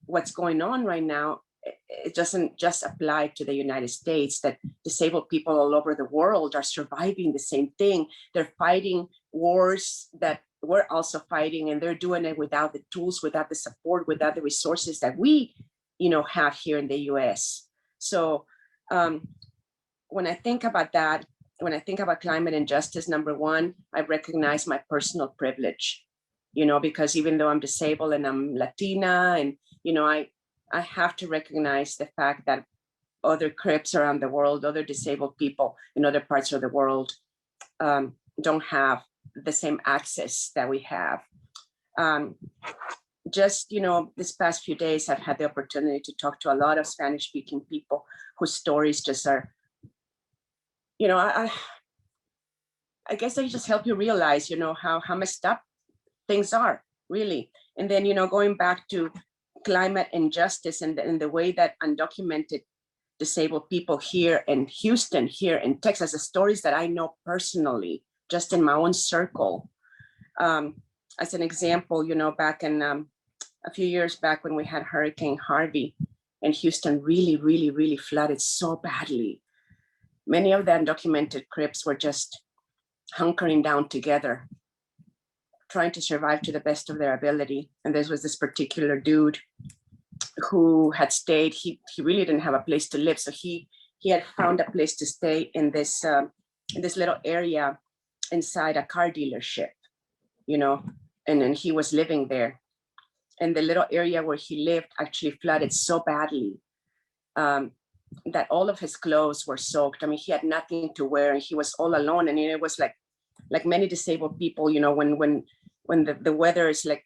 what's going on right now, it doesn't just apply to the United States, that disabled people all over the world are surviving the same thing. They're fighting wars that we're also fighting, and they're doing it without the tools, without the support, without the resources that we have here in the US. So when I think about that, when I think about climate injustice, number one, I recognize my personal privilege, because even though I'm disabled and I'm Latina, and, I have to recognize the fact that other Crips around the world, other disabled people in other parts of the world don't have the same access that we have. Just, this past few days, I've had the opportunity to talk to a lot of Spanish-speaking people whose stories just are, I guess they just help you realize, how messed up things are, really. And then, going back to climate injustice and the way that undocumented disabled people here in Houston, here in Texas, the stories that I know personally, just in my own circle, as an example, back in a few years back when we had Hurricane Harvey and Houston really flooded so badly. Many of the undocumented Crips were just hunkering down together, trying to survive to the best of their ability. And there was this particular dude who had stayed. He really didn't have a place to live, so he had found a place to stay in this little area inside a car dealership, and then he was living there. And the little area where he lived actually flooded so badly that all of his clothes were soaked. I mean, he had nothing to wear, and he was all alone. And it was like many disabled people, when the weather is like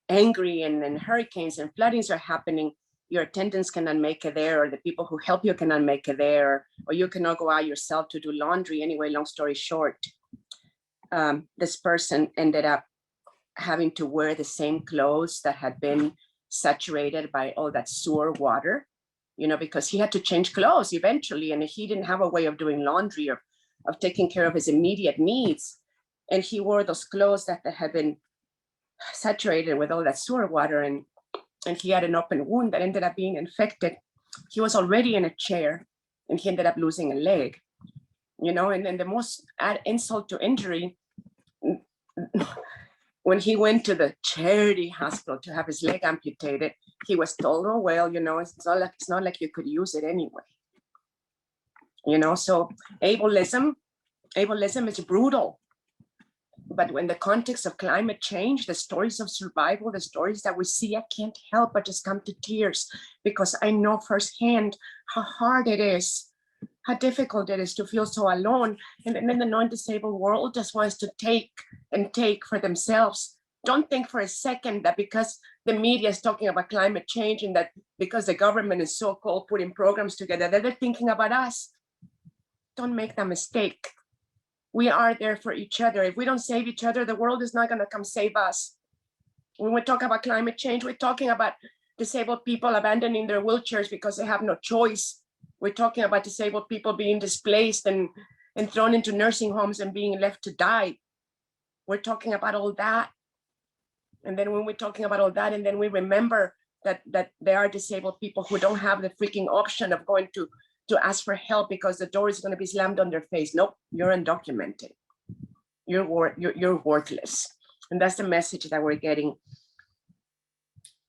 angry and hurricanes and floodings are happening, your attendants cannot make it there, or the people who help you cannot make it there, or you cannot go out yourself to do laundry. Anyway, long story short, this person ended up having to wear the same clothes that had been saturated by all that sewer water, because he had to change clothes eventually, and he didn't have a way of doing laundry or of taking care of his immediate needs. And he wore those clothes that had been saturated with all that sewer water, and he had an open wound that ended up being infected. He was already in a chair, and he ended up losing a leg, and then the most insult to injury, when he went to the charity hospital to have his leg amputated, he was told, oh, well, it's not like you could use it anyway. So ableism is brutal. But when the context of climate change, the stories of survival, the stories that we see, I can't help but just come to tears, because I know firsthand how hard it is, how difficult it is to feel so alone. And then the non-disabled world just wants to take and take for themselves. Don't think for a second that because the media is talking about climate change and that because the government is so-called putting programs together, that they're thinking about us. Don't make that mistake. We are there for each other. If we don't save each other, the world is not going to come save us. When we talk about climate change, we're talking about disabled people abandoning their wheelchairs because they have no choice. We're talking about disabled people being displaced and thrown into nursing homes and being left to die. We're talking about all that. And then when we're talking about all that, and then we remember that there are disabled people who don't have the freaking option of going to ask for help because the door is going to be slammed on their face. Nope, you're undocumented. You're worthless. And that's the message that we're getting.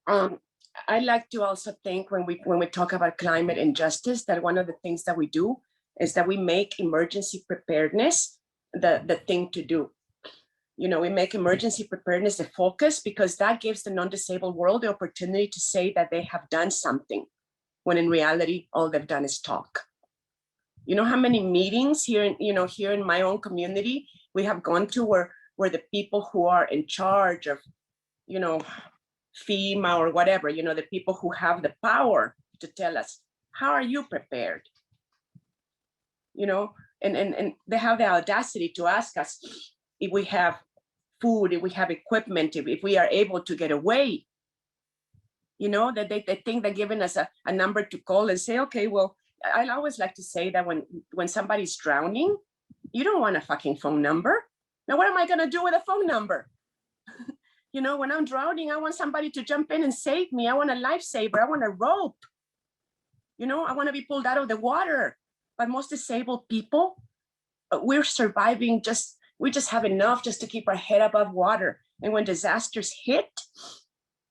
I like to also think when we talk about climate injustice, that one of the things that we do is that we make emergency preparedness the thing to do. We make emergency preparedness the focus, because that gives the non-disabled world the opportunity to say that they have done something, when in reality, all they've done is talk. You know how many meetings here in my own community we have gone to where the people who are in charge of, FEMA or whatever, the people who have the power to tell us, how are you prepared? And they have the audacity to ask us if we have food, if we have equipment, if we are able to get away. That they think they're giving us a number to call and say, okay, well, I always like to say that when somebody's drowning, you don't want a fucking phone number. Now, what am I going to do with a phone number? When I'm drowning, I want somebody to jump in and save me. I want a lifesaver. I want a rope. I want to be pulled out of the water. But most disabled people, we're surviving we just have enough just to keep our head above water. And when disasters hit,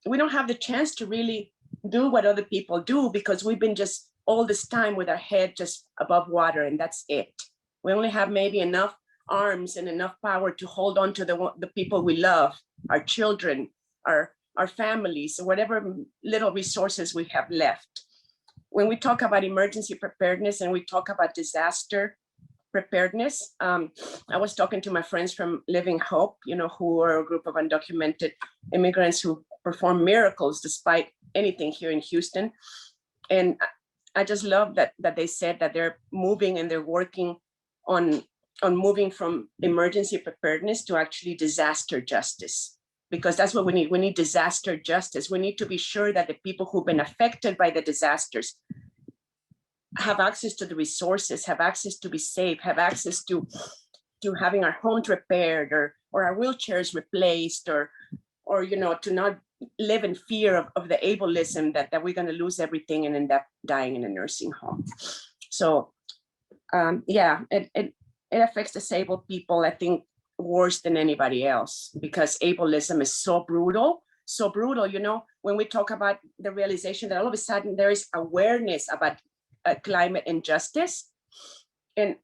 we don't have the chance to really do what other people do, because we've been just all this time with our head just above water, and that's it. We only have maybe enough arms and enough power to hold on to the people we love, our children, our families, or whatever little resources we have left. When we talk about emergency preparedness and we talk about disaster preparedness, I was talking to my friends from Living Hope, who are a group of undocumented immigrants who perform miracles despite anything here in Houston. And I just love that they said that they're moving and they're working on moving from emergency preparedness to actually disaster justice, because that's what we need. We need disaster justice. We need to be sure that the people who've been affected by the disasters have access to the resources, have access to be safe, have access to having our homes repaired or or our wheelchairs replaced, or you know, to not live in fear of the ableism that we're going to lose everything and end up dying in a nursing home. So yeah, it affects disabled people, I think, worse than anybody else, because ableism is so brutal, you know. When we talk about the realization that all of a sudden there is awareness about climate injustice, and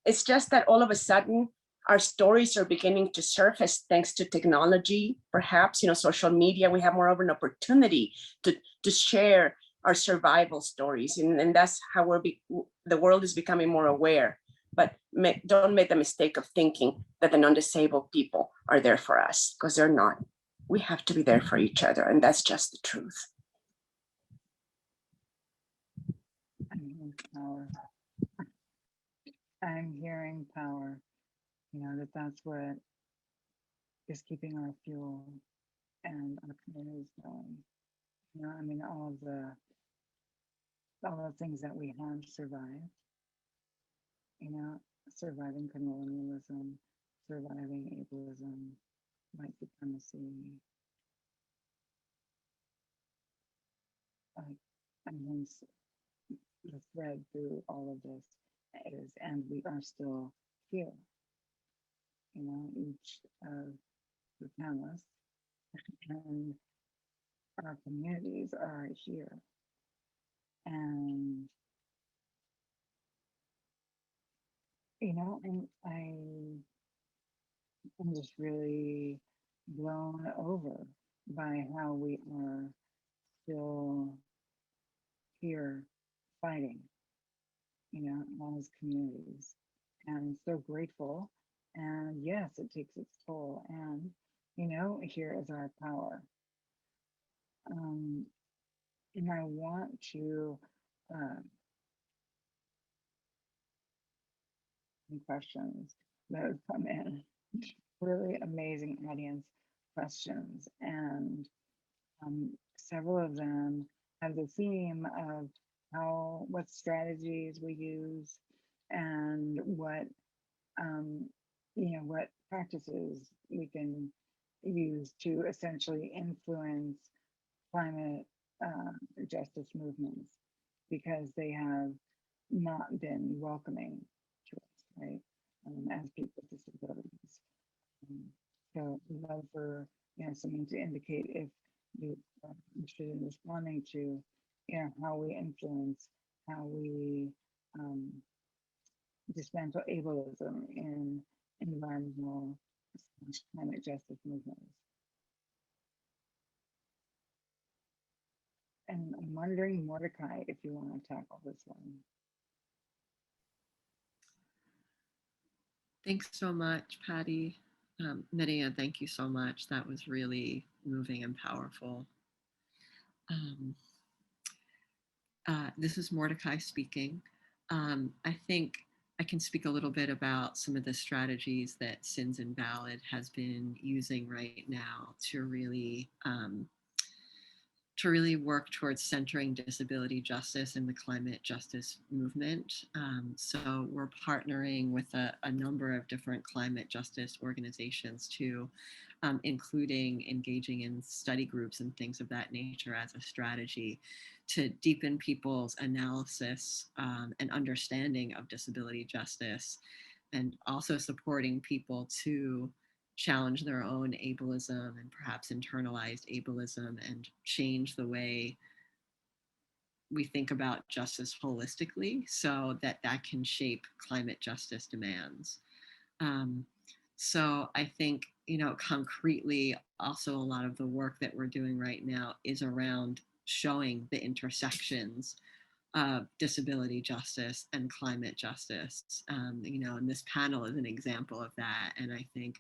it's just that all of a sudden our stories are beginning to surface thanks to technology, perhaps, you know, social media. We have more of an opportunity to share our survival stories, and that's how the world is becoming more aware. But don't make the mistake of thinking that the non-disabled people are there for us, because they're not. We have to be there for each other, and that's just the truth. Power. I'm hearing power. You know, that's what is keeping our fuel and our communities going. You know, I mean, all the things that we have survived. You know, surviving colonialism, surviving ableism, white supremacy. I mean, the thread through all of this is, and we are still here. You know, each of the panelists and our communities are here. And, you know, and I'm just really blown over by how we are still here fighting, you know, as communities. And so grateful. And yes, it takes its toll. And, you know, here is our power. And I want to questions that have come in. Really amazing audience questions. And several of them have the theme of what strategies we use and what you know, what practices we can use to essentially influence climate justice movements, because they have not been welcoming to us, right? As people with disabilities. So we'd love for, you know, someone to indicate if you are interested in responding to, you know, how we influence, how we dismantle ableism in environmental climate justice movements. And I'm wondering, Mordecai, if you want to tackle this one. Thanks so much, Patty. Nydia, thank you so much. That was really moving and powerful. This is Mordecai speaking. I think I can speak a little bit about some of the strategies that Sins Invalid has been using right now to really work towards centering disability justice in the climate justice movement. So we're partnering with a number of different climate justice organizations too, including engaging in study groups and things of that nature as a strategy to deepen people's analysis and understanding of disability justice, and also supporting people to challenge their own ableism and perhaps internalized ableism and change the way we think about justice holistically so that that can shape climate justice demands. So I think, you know, concretely, also a lot of the work that we're doing right now is around showing the intersections of disability justice and climate justice. You know, and this panel is an example of that. And I think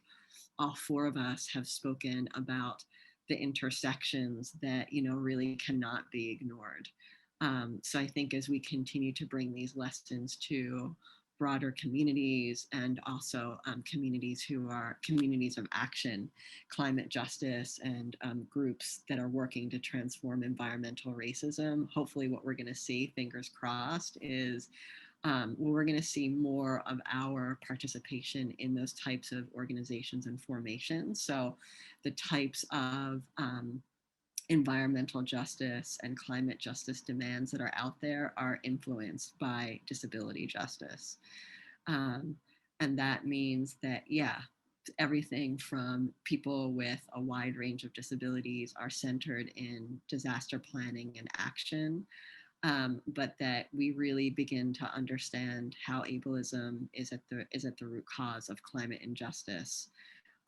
all four of us have spoken about the intersections that, you know, really cannot be ignored. So I think as we continue to bring these lessons to broader communities and also communities who are communities of action, climate justice, and groups that are working to transform environmental racism, hopefully what we're going to see, fingers crossed, is we're going to see more of our participation in those types of organizations and formations. So the types of environmental justice and climate justice demands that are out there are influenced by disability justice. And that means that, yeah, everything from people with a wide range of disabilities are centered in disaster planning and action, but that we really begin to understand how ableism is at the root cause of climate injustice,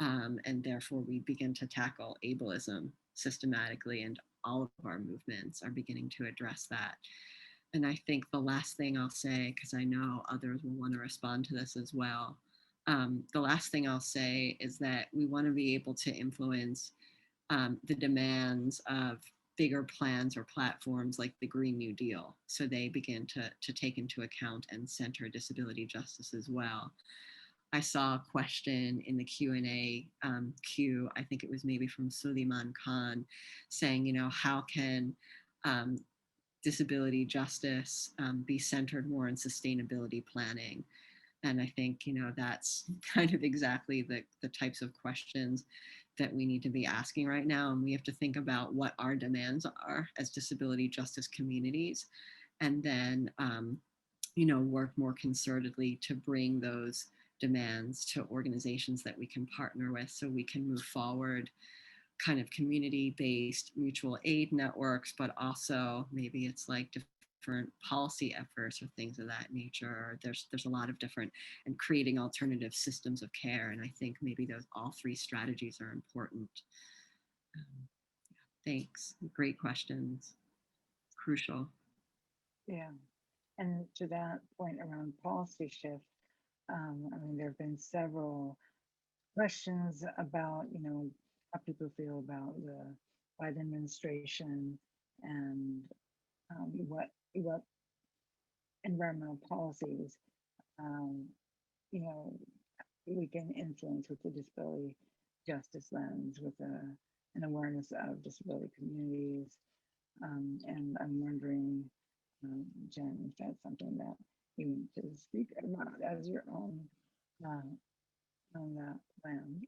and therefore we begin to tackle ableism systematically, and all of our movements are beginning to address that. And I think the last thing I'll say, because I know others will want to respond to this as well, the last thing I'll say is that we want to be able to influence the demands of bigger plans or platforms like the Green New Deal, so they begin to take into account and center disability justice as well. I saw a question in the Q&A queue, I think it was maybe from Suleiman Khan, saying, you know, how can disability justice be centered more in sustainability planning? And I think, you know, that's kind of exactly the types of questions that we need to be asking right now. And we have to think about what our demands are as disability justice communities, and then, you know, work more concertedly to bring those demands to organizations that we can partner with, so we can move forward kind of community-based mutual aid networks, but also maybe it's like different policy efforts or things of that nature. There's a lot of different, and creating alternative systems of care. And I think maybe those all three strategies are important. Thanks. Great questions. Crucial. Yeah. And to that point around policy shift, I mean, there have been several questions about, you know, how people feel about the Biden administration and what environmental policies, you know, we can influence with the disability justice lens, with an awareness of disability communities. And I'm wondering, Jen, if that's something that you need to speak about as your own on that plan.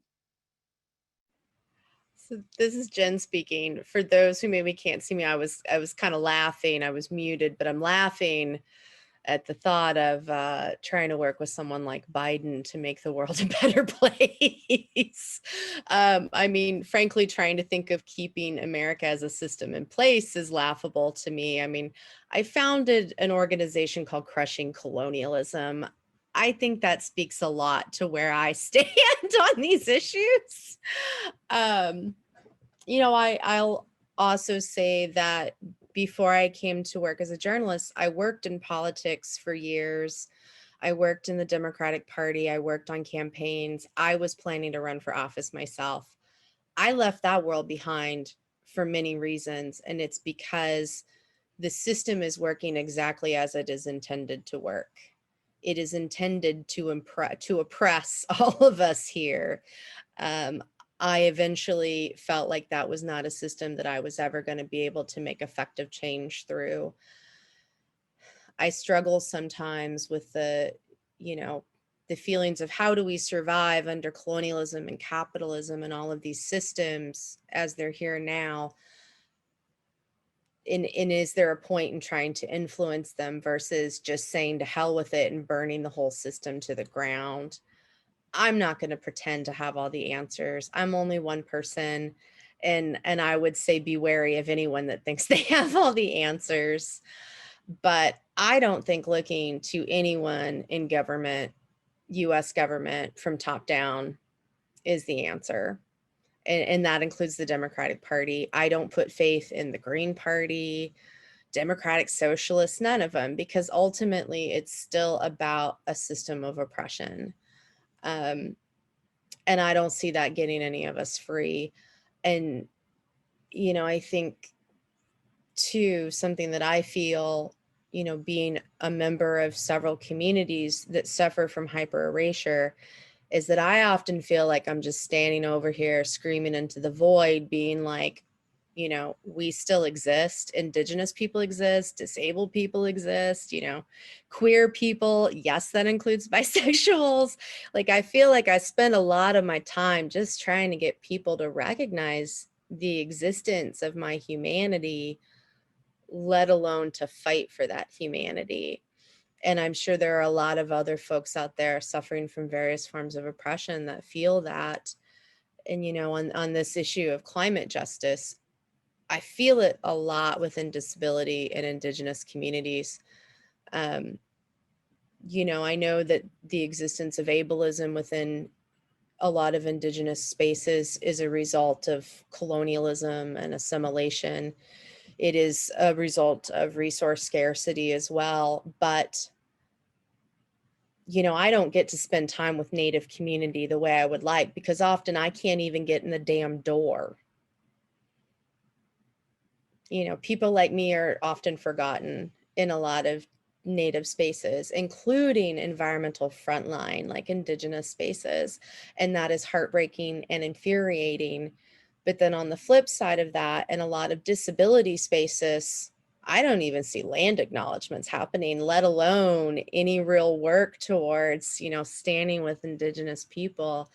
So this is Jen speaking. For those who maybe can't see me, I was kind of laughing. I was muted, but I'm laughing at the thought of trying to work with someone like Biden to make the world a better place. I mean, frankly, trying to think of keeping America as a system in place is laughable to me. I mean, I founded an organization called Crushing Colonialism. I think that speaks a lot to where I stand on these issues. You know, I'll also say that before I came to work as a journalist, I worked in politics for years. I worked in the Democratic Party. I worked on campaigns. I was planning to run for office myself. I left that world behind for many reasons, and it's because the system is working exactly as it is intended to work. It is intended to oppress all of us here. I eventually felt like that was not a system that I was ever going to be able to make effective change through. I struggle sometimes with the feelings of how do we survive under colonialism and capitalism and all of these systems as they're here now. And is there a point in trying to influence them versus just saying to hell with it and burning the whole system to the ground? I'm not going to pretend to have all the answers. I'm only one person. And I would say be wary of anyone that thinks they have all the answers. But I don't think looking to anyone in government, US government, from top down is the answer. And that includes the Democratic Party. I don't put faith in the Green Party, Democratic Socialists, none of them, because ultimately it's still about a system of oppression. And I don't see that getting any of us free. And, you know, I think too, something that I feel, you know, being a member of several communities that suffer from hyper erasure, is that I often feel like I'm just standing over here screaming into the void, being like, You know, we still exist. Indigenous people exist, disabled people exist, you know, queer people. Yes, that includes bisexuals. Like, I feel like I spend a lot of my time just trying to get people to recognize the existence of my humanity, let alone to fight for that humanity. And I'm sure there are a lot of other folks out there suffering from various forms of oppression that feel that. And, you know, on this issue of climate justice, I feel it a lot within disability and Indigenous communities. You know, I know that the existence of ableism within a lot of Indigenous spaces is a result of colonialism and assimilation. It is a result of resource scarcity as well. But, you know, I don't get to spend time with Native community the way I would like, because often I can't even get in the damn door. You know, people like me are often forgotten in a lot of Native spaces, including environmental frontline, like Indigenous spaces. And that is heartbreaking and infuriating. But then on the flip side of that, in a lot of disability spaces, I don't even see land acknowledgements happening, let alone any real work towards, you know, standing with Indigenous people.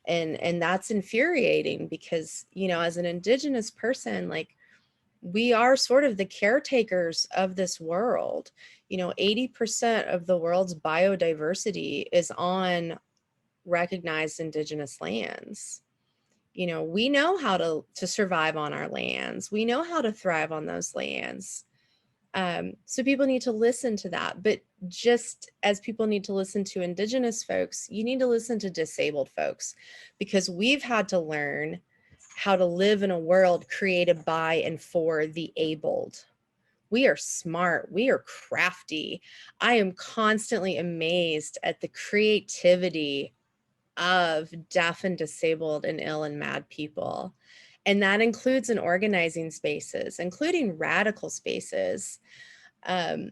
And that's infuriating because, you know, as an Indigenous person, like, we are sort of the caretakers of this world. You know, 80% of the world's biodiversity is on recognized Indigenous lands. You know, we know how to survive on our lands. We know how to thrive on those lands. So people need to listen to that. But just as people need to listen to Indigenous folks, you need to listen to disabled folks, because we've had to learn how to live in a world created by and for the abled. We are smart. We are crafty. I am constantly amazed at the creativity of deaf and disabled and ill and mad people. And that includes in organizing spaces, including radical spaces. Um,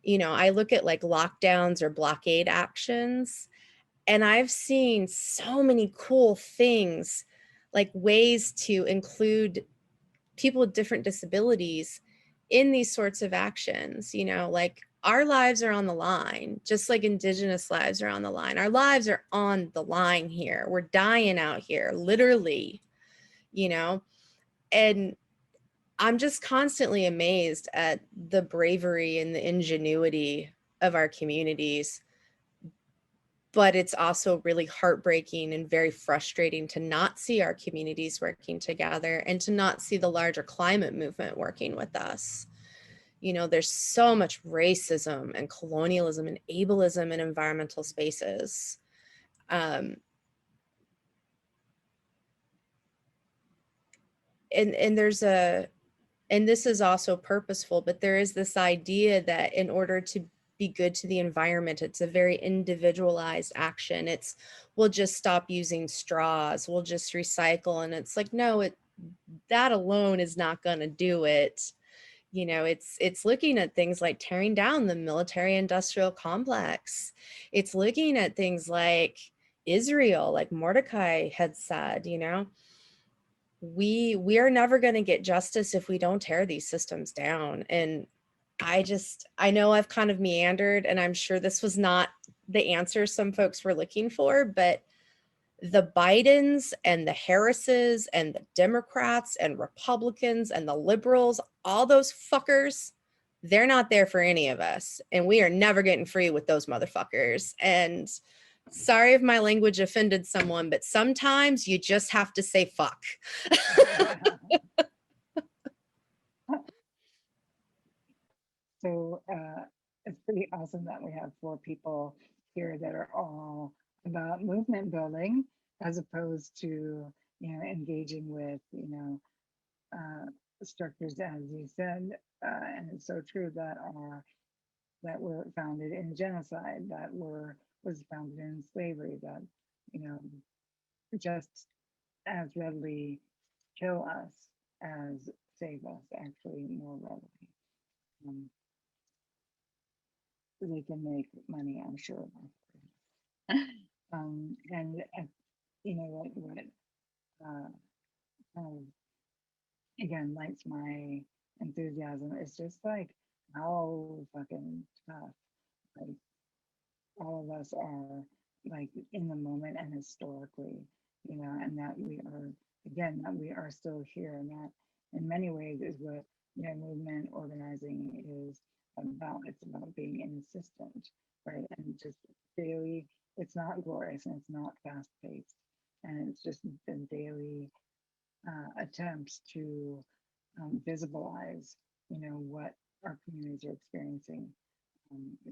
you know, I look at like lockdowns or blockade actions, and I've seen so many cool things, like ways to include people with different disabilities in these sorts of actions. You know, like, our lives are on the line, just like Indigenous lives are on the line. Our lives are on the line here. We're dying out here, literally, you know, and I'm just constantly amazed at the bravery and the ingenuity of our communities. But it's also really heartbreaking and very frustrating to not see our communities working together and to not see the larger climate movement working with us. You know, there's so much racism and colonialism and ableism in environmental spaces. And there's a, and this is also purposeful, but there is this idea that in order to be good to the environment, it's a very individualized action. It's, we'll just stop using straws, we'll just recycle. And it's like, no, that alone is not going to do it. You know, it's looking at things like tearing down the military industrial complex. It's looking at things like Israel, like Mordecai had said, you know, we are never going to get justice if we don't tear these systems down. And I know I've kind of meandered, and I'm sure this was not the answer some folks were looking for, but the Bidens and the Harrises and the Democrats and Republicans and the liberals, all those fuckers, they're not there for any of us. And we are never getting free with those motherfuckers. And sorry if my language offended someone, but sometimes you just have to say fuck. So it's pretty awesome that we have 4 people here that are all about movement building, as opposed to, you know, engaging with, you know, structures, as you said, and it's so true, that were founded in genocide, that was founded in slavery, that, you know, just as readily kill us as save us, actually more readily. They can make money, I'm sure. And you know what kind of again lights my enthusiasm is just like how fucking tough, like all of us are, like in the moment and historically, and that we are, again, that we are still here, and that in many ways is what, movement organizing is about. It's about being insistent, right? And just daily, it's not glorious and it's not fast paced. And it's just the daily attempts to visibilize, what our communities are experiencing.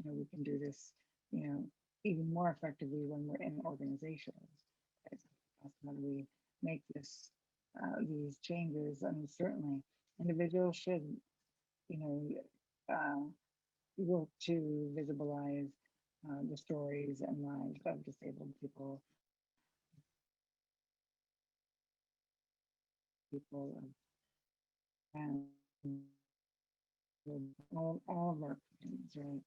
We can do this, you know, even more effectively when we're in organizations. Right? That's how we make these changes. I mean, certainly individuals should, you know, uh, work to visibilize the stories and lives of disabled people, and all of our communities, right?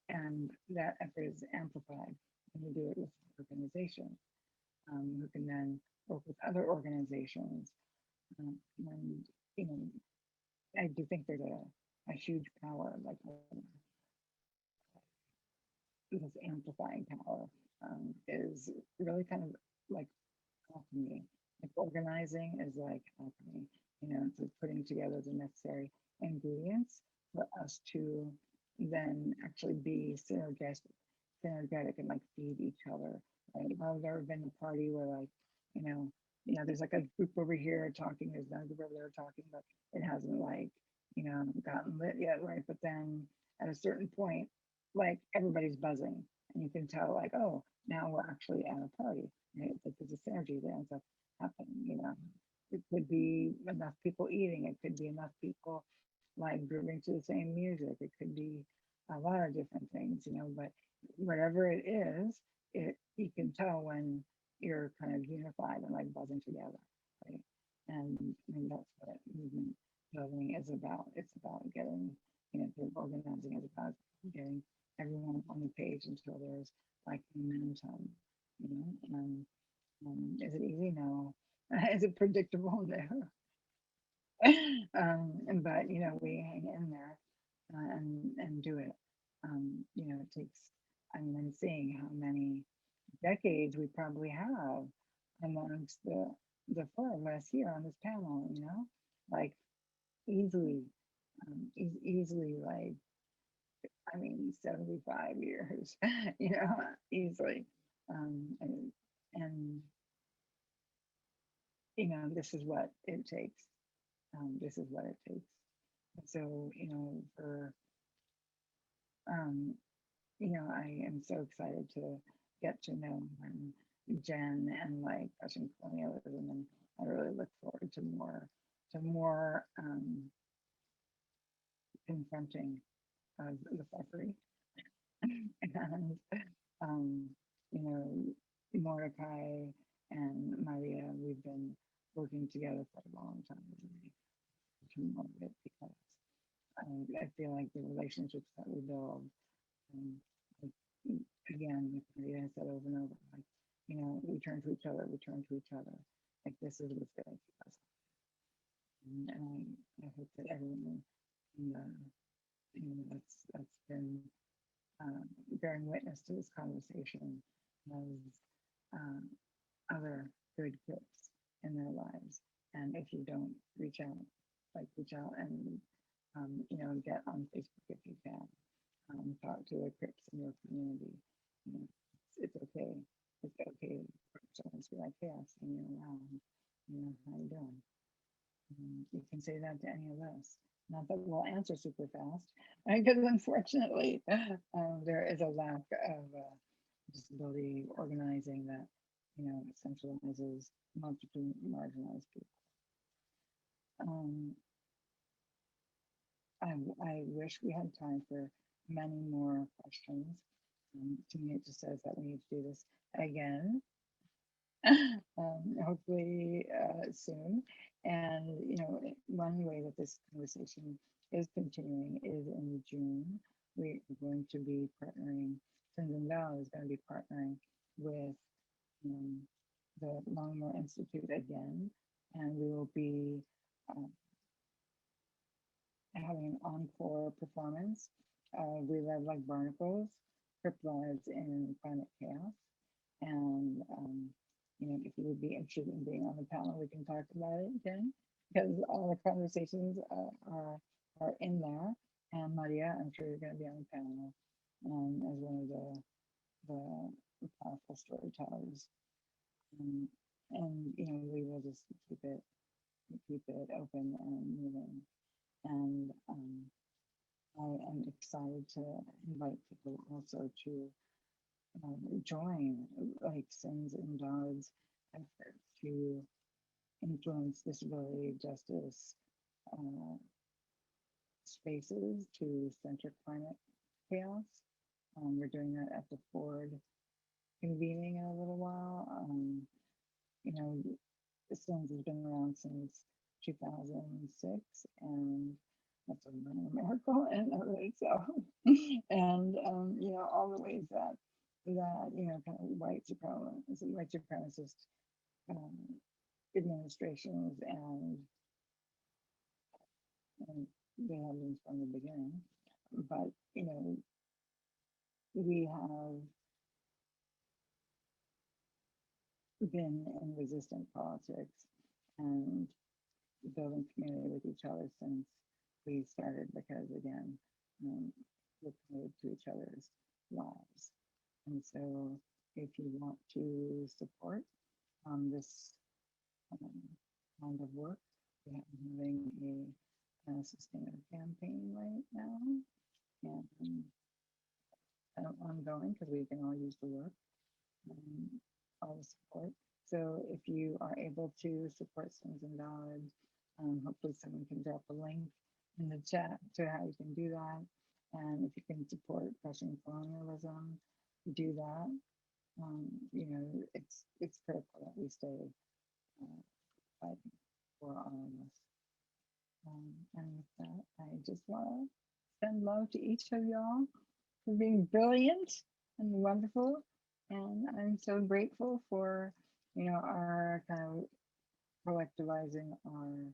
And that effort is amplified when you do it with an organization, who can then work with other organizations. And, you know, I do think there's a huge power, like this amplifying power is really kind of like alchemy. Like organizing is like alchemy, it's like putting together the necessary ingredients for us to then actually be synergetic and like feed each other. Right? If I've ever been to a party where like, you know, there's like a group over here talking, there's another group over there talking, but it hasn't like, gotten lit yet, right? But then at a certain point, like everybody's buzzing and you can tell like, oh, now we're actually at a party, right? Like there's a synergy that ends up happening. It could be enough people eating, it could be enough people like grooving to the same music, it could be a lot of different things, but whatever it is, you can tell when you're kind of unified and like buzzing together, right? And I mean that's what movement building is about. It's about getting, group organizing is about getting everyone on the page until there's like momentum, and is it easy? No. Is it predictable? No. But we hang in there and do it. It takes. I mean, I'm seeing how many decades we probably have amongst the four of us here on this panel. Like easily, easily like, I mean, 75 years. Easily. And this is what it takes. This is what it takes. So, for I am so excited to get to know Jen and like touching colonialism, and I really look forward to more confronting of the fuckery. And um, you know, Mordecai and Maria, we've been working together for a long time, to more of it, because I feel like the relationships that we build, um, like, again, like Maria has said over and over, like, we turn to each other, we turn to each other. Like this is what's going to keep us. And I hope that everyone, in the, that's been bearing witness to this conversation has other good clips in their lives. And if you don't reach out, reach out and get on Facebook if you can. Talk to the Crips in your community. It's okay. It's okay for someone to be like, hey, I've seen you around. How you doing? You can say that to any of us. Not that we'll answer super fast, because unfortunately, there is a lack of disability organizing that, centralizes multiple marginalized people. I wish we had time for many more questions. To me, it just says that we need to do this again, hopefully soon. And one way that this conversation is continuing is in June. We are going to be partnering. Tenzin Valley is going to be partnering with the Longmorre Institute again, and we will be having an encore performance. We Live Like Barnacles, Cryptids in Climate Chaos. And, you know, if you would be interested in being on the panel, we can talk about it again, because all the conversations are in there. And Maria, I'm sure you're going to be on the panel as one of the powerful storytellers. And, you know, we will just keep it open and moving. And I am excited to invite people also to join like Sins and Dogs effort to influence disability justice spaces to center climate chaos. We're doing that at the Ford convening in a little while. You know, Sins has been around since 2006, and that's a miracle in of itself. And you know, all the ways that you know, kind of white supremacist administrations and they have been from the beginning. But you know, we have been in resistant politics and building community with each other since we started, because again, we're committed to each other's lives. And so if you want to support this kind of work, we are having a sustainer campaign right now, and ongoing, because we can all use the work, all the support. So if you are able to support Sins and Dogs, hopefully someone can drop a link in the chat to how you can do that. And if you can support crushing colonialism, do that. You know, it's critical that we stay fighting for all of us. And with that, I just want to send love to each of y'all for being brilliant and wonderful. And I'm so grateful for, you know, our kind of collectivizing our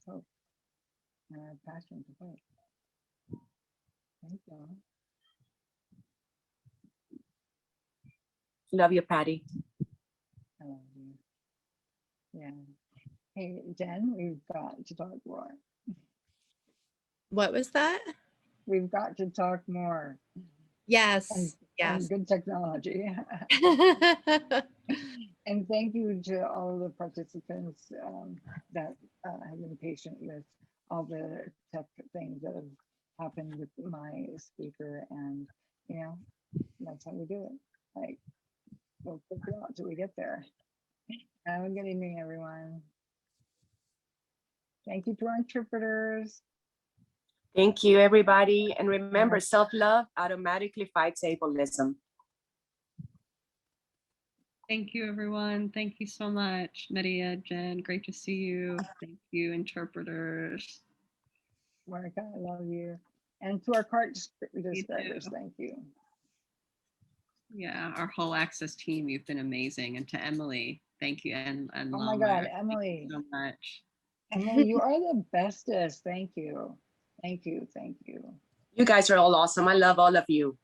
hope and our passion to fight. Thank y'all. Love you, Patty. I love you. Yeah. Hey, Jen, we've got to talk more. What was that? We've got to talk more. Yes. And good technology. And thank you to all the participants that have been patient with all the tech things that have happened with my speaker. And, you know, that's how we do it. Like, we'll figure it out till we get there. Have a good evening, everyone. Thank you to our interpreters. Thank you, everybody. And remember, self-love automatically fights ableism. Thank you, everyone. Thank you so much, Maria, Jen. Great to see you. Thank you, interpreters. Monica, I love you. And to our cart describers, thank you. Yeah, our whole Access team, you've been amazing. And to Emily, thank you. And oh my God, Emily. Thank you so much. Emily, you are the bestest. Thank you. Thank you. Thank you. You guys are all awesome. I love all of you.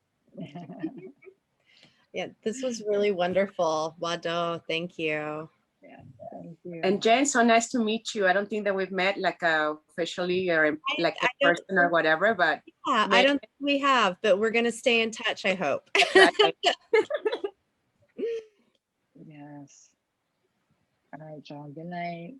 Yeah, this was really wonderful. Wado, thank you. Yeah, thank you. And Jen, so nice to meet you. I don't think that we've met like officially or like in person or whatever, but yeah, I don't think we have, but we're gonna stay in touch, I hope. Yes. All right, y'all. Good night.